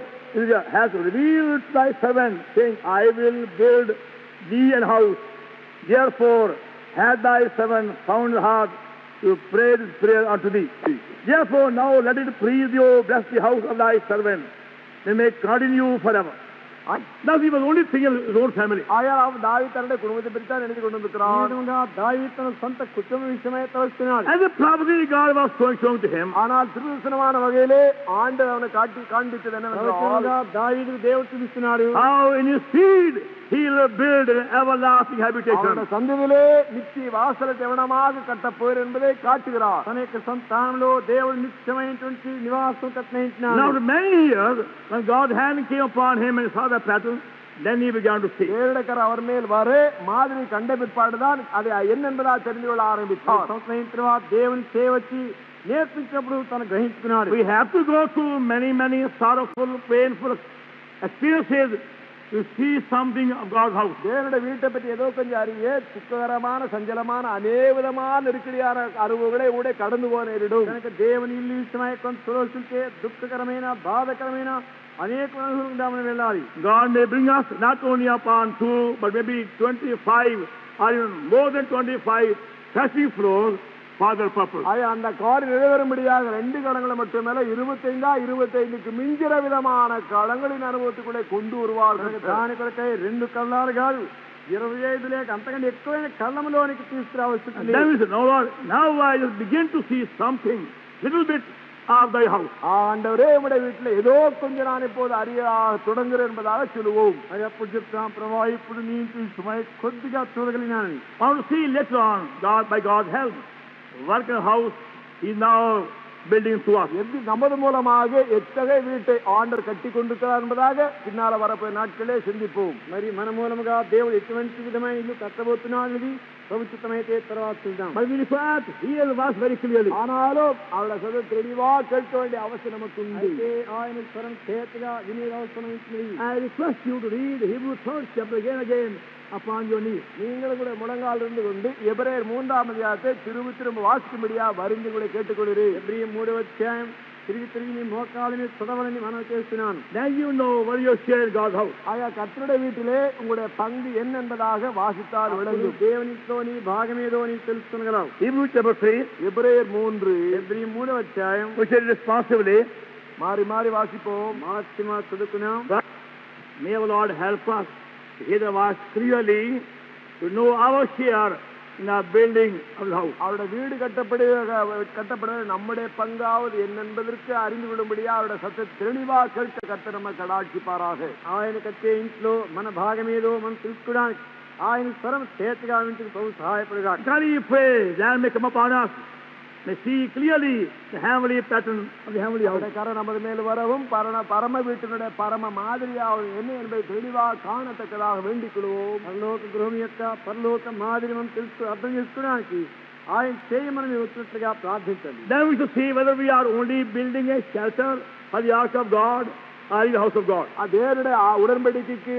has revealed to thy servant, saying, I will build thee an house. Therefore, had thy servant found heart to pray this prayer unto thee. Therefore, now let it please thee, O bless the house of thy servant, they may continue forever. Now he was only thinking of his own family. ஆயால் அவன் தாவீது தன்னுடைய குடும்பத்தை பற்றி தான் நினைத்து கொண்டிருக்கிறான். దావీదు తన సొంత కుటుంబ విషయమై తలస్తున్నాడు. And the prophecy God was showing to him. ஆனால் திருதர்சனமான வகையிலே ஆண்டவர் அவனை காண்பித்தது என்னவென்றால் దావీదుకు దేవుడు చూపిస్తున్నాడు. How in his seed he will build an everlasting habitation. அவனுடைய சந்ததியிலே நித்திய வாசலை தேவனமாக கட்டப்போர் என்பதை காட்டுகிறார். తన యొక్క సంతానంలో దేవుడు నిత్యమైనటువంటి నివాసం కట్టనించినాడు. Now, after many years, when God's hand came upon him and saw the pattern, then he began to see. தேவனுடைய அவர் மேல் வர மாதிரி கண்ட பிற்பாடுதான் அது என்ன என்பதா தெரிந்து கொள்ள ஆரம்பித்தார். సంవత్సరం తర్వాత దేవుని సేవచి నేర్పించినప్పుడు తను గ్రహించుకున్నాడు. We have to go through many sorrowful, painful experiences to see something of God's house. தேவனுடைய வீட்டை பற்றி ஏதோ கொஞ்சம் அறிய துக்ககரமான சஞ்சலமான அநேகவிதமான நெருக்கடியான அனுபவங்களை கூட கடந்து போக நேரிடும். కనుక దేవుని ఇల్లు విషయమై కొంత సులోచించే దుఃఖకరమైన బాధకరమైన అనేక అనుభవం మనం వెళ్ళాలి. God may bring us not only upon 2 but maybe 25 or even more than 25 threshing floors for their purpose. அந்த காரியம் நிறைவேறும்படியாக 2 களங்களை மட்டுமல்ல 25க்கு மிஞ்சிற விதமான களங்களின் அனுபவத்துக்குள்ளே கொண்டு வருவார்கள். దాని కొరకై 2 కళ్ళాలు కాదు 25 లేక అంతకంటే ఎక్కువైన కళ్ళంలోనికి తీసుకురావచ్చు. Now I just begin to see something little bit of thy house. ஆண்டவரே உம்முடைய வீட்டில் ஏதோ கொஞ்சம் நான் இப்போது அறிய தொடங்குகிறேன் என்பதாக சொல்லுவோம். అది అప్పుడు చెప్తాం ప్రభా ఇప్పుడు నీ విషయమై కొద్దిగా చూడగలిగినానని. I want to see later on by God's help work a house he now building to us. நமது மூலமாக எத்தகைய வீட்டை ஆண்டவர் கட்டி கொண்டிருக்கிறார் என்பதாக பின்னால வரப்போய் நாட்களே சிந்திப்போம். మరి మన మూలముగా దేవుడు ఎటువంటి విధమైన ఇల్లు కట్టబోతున్నాడని ప్రభుత్వమైతే తర్వాత చూద్దాం. But we hear the verse very clearly. ஆனாலும் அவருடைய சத தெளிவா கேட்க வேண்டிய அவசியம் நமக்கு உண்டு. ఆయన స్వరం చేతగా వినే అవసరం ఉంది. I request you to read Hebrew 3rd chapter again upon your knees. நீங்கள் கூட முழங்கால் இருந்து கொண்டு எபிரேயர் 3ஆம் அதிகாரத்தை திரும்ப வாசிக்கும்படியா வரிந்து கூட கேட்டுக்கொள்கிறேன். ఎబ్రీ 3వ అధ్యాయం తిరిగి నీ మోకాళ్ళని చదవాలని మనం చేస్తున్నాను. Then you know where you share God's house. ஆயா கர்த்தருடைய வீட்டிலே உங்களுடைய பங்கு என்ன என்பதாக வாசித்தால் விளங்கும். దేవునితో నీ భాగమేదో నీ తెలుసుకొనగలవు. Hebrews chapter 3. எபிரேயர் 3. ఎబ్రీ 3వ అధ్యాయం. We shall responsibly மாறி வாசிப்போம். మార్చి చదువుకున్నాం. May the Lord help us to hear the verse clearly, to know our share in our building of the house. அவருடைய வீடு கட்டப்படுவது நம்முடைய பங்காவது என்ன என்பதற்கு அறிந்து கொள்ளும்படியா அவருடைய சத்தத்தை தெளிவா கேட்க கர்த்தர் நம்ம கடாட்சிப்பாராக. ఆయన కట్టే ఇంట్లో మన భాగమేదో మనం తెలుసుకోవడానికి ఆయన స్వరం చేతగా వింటుకు ప్రభు సహాయపడుగా. Can you pray that may come upon us, may see clearly the heavenly pattern of the heavenly house. கரம் நமது மேல் வரவும் பரம வீட்டினுடைய பரம மாதிரியாவது என்ன என்பதை தெளிவாக காணத்தக்கதாக வேண்டிக் கொள்வோம். పరలోక గృహం యొక్క పరలోక మాదిరి మనం అర్థం చేసుకోవడానికి ఆయన చేయమని వచ్చినట్లుగా ప్రార్థించండి. Then we should see whether we are only building a shelter for the ark of God or in the house of God. தேவனுடைய உடன்படிக்கைக்கு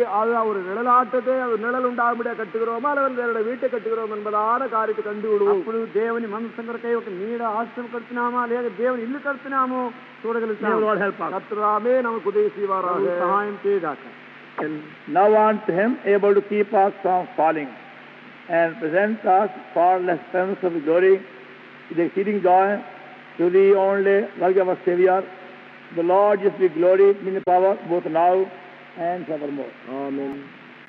ஒரு நிழலாட்டத்தை நிழல் உண்டாகும்படியா கட்டுகிறோமா அல்லது தேவனுடைய வீட்டை கட்டுகிறோம் என்பதான காரியத்தை கண்டு விடுவோம். ఇప్పుడు దేవుని మనసు కొరకై ఒక నీడ ఆశ్రమం కడుతున్నామా లేదా దేవుని ఇల్లు కడుతున్నామో చూడగలుగుతాం. కర్తరామే நமக்கு ఉదయం செய்வாராக. సహాయం చేయగాక. Now unto him able to keep us from falling and present us far less presence of glory with exceeding joy to the only work of our Savior, the Lord, just be glory in the power both now and forevermore. Amen.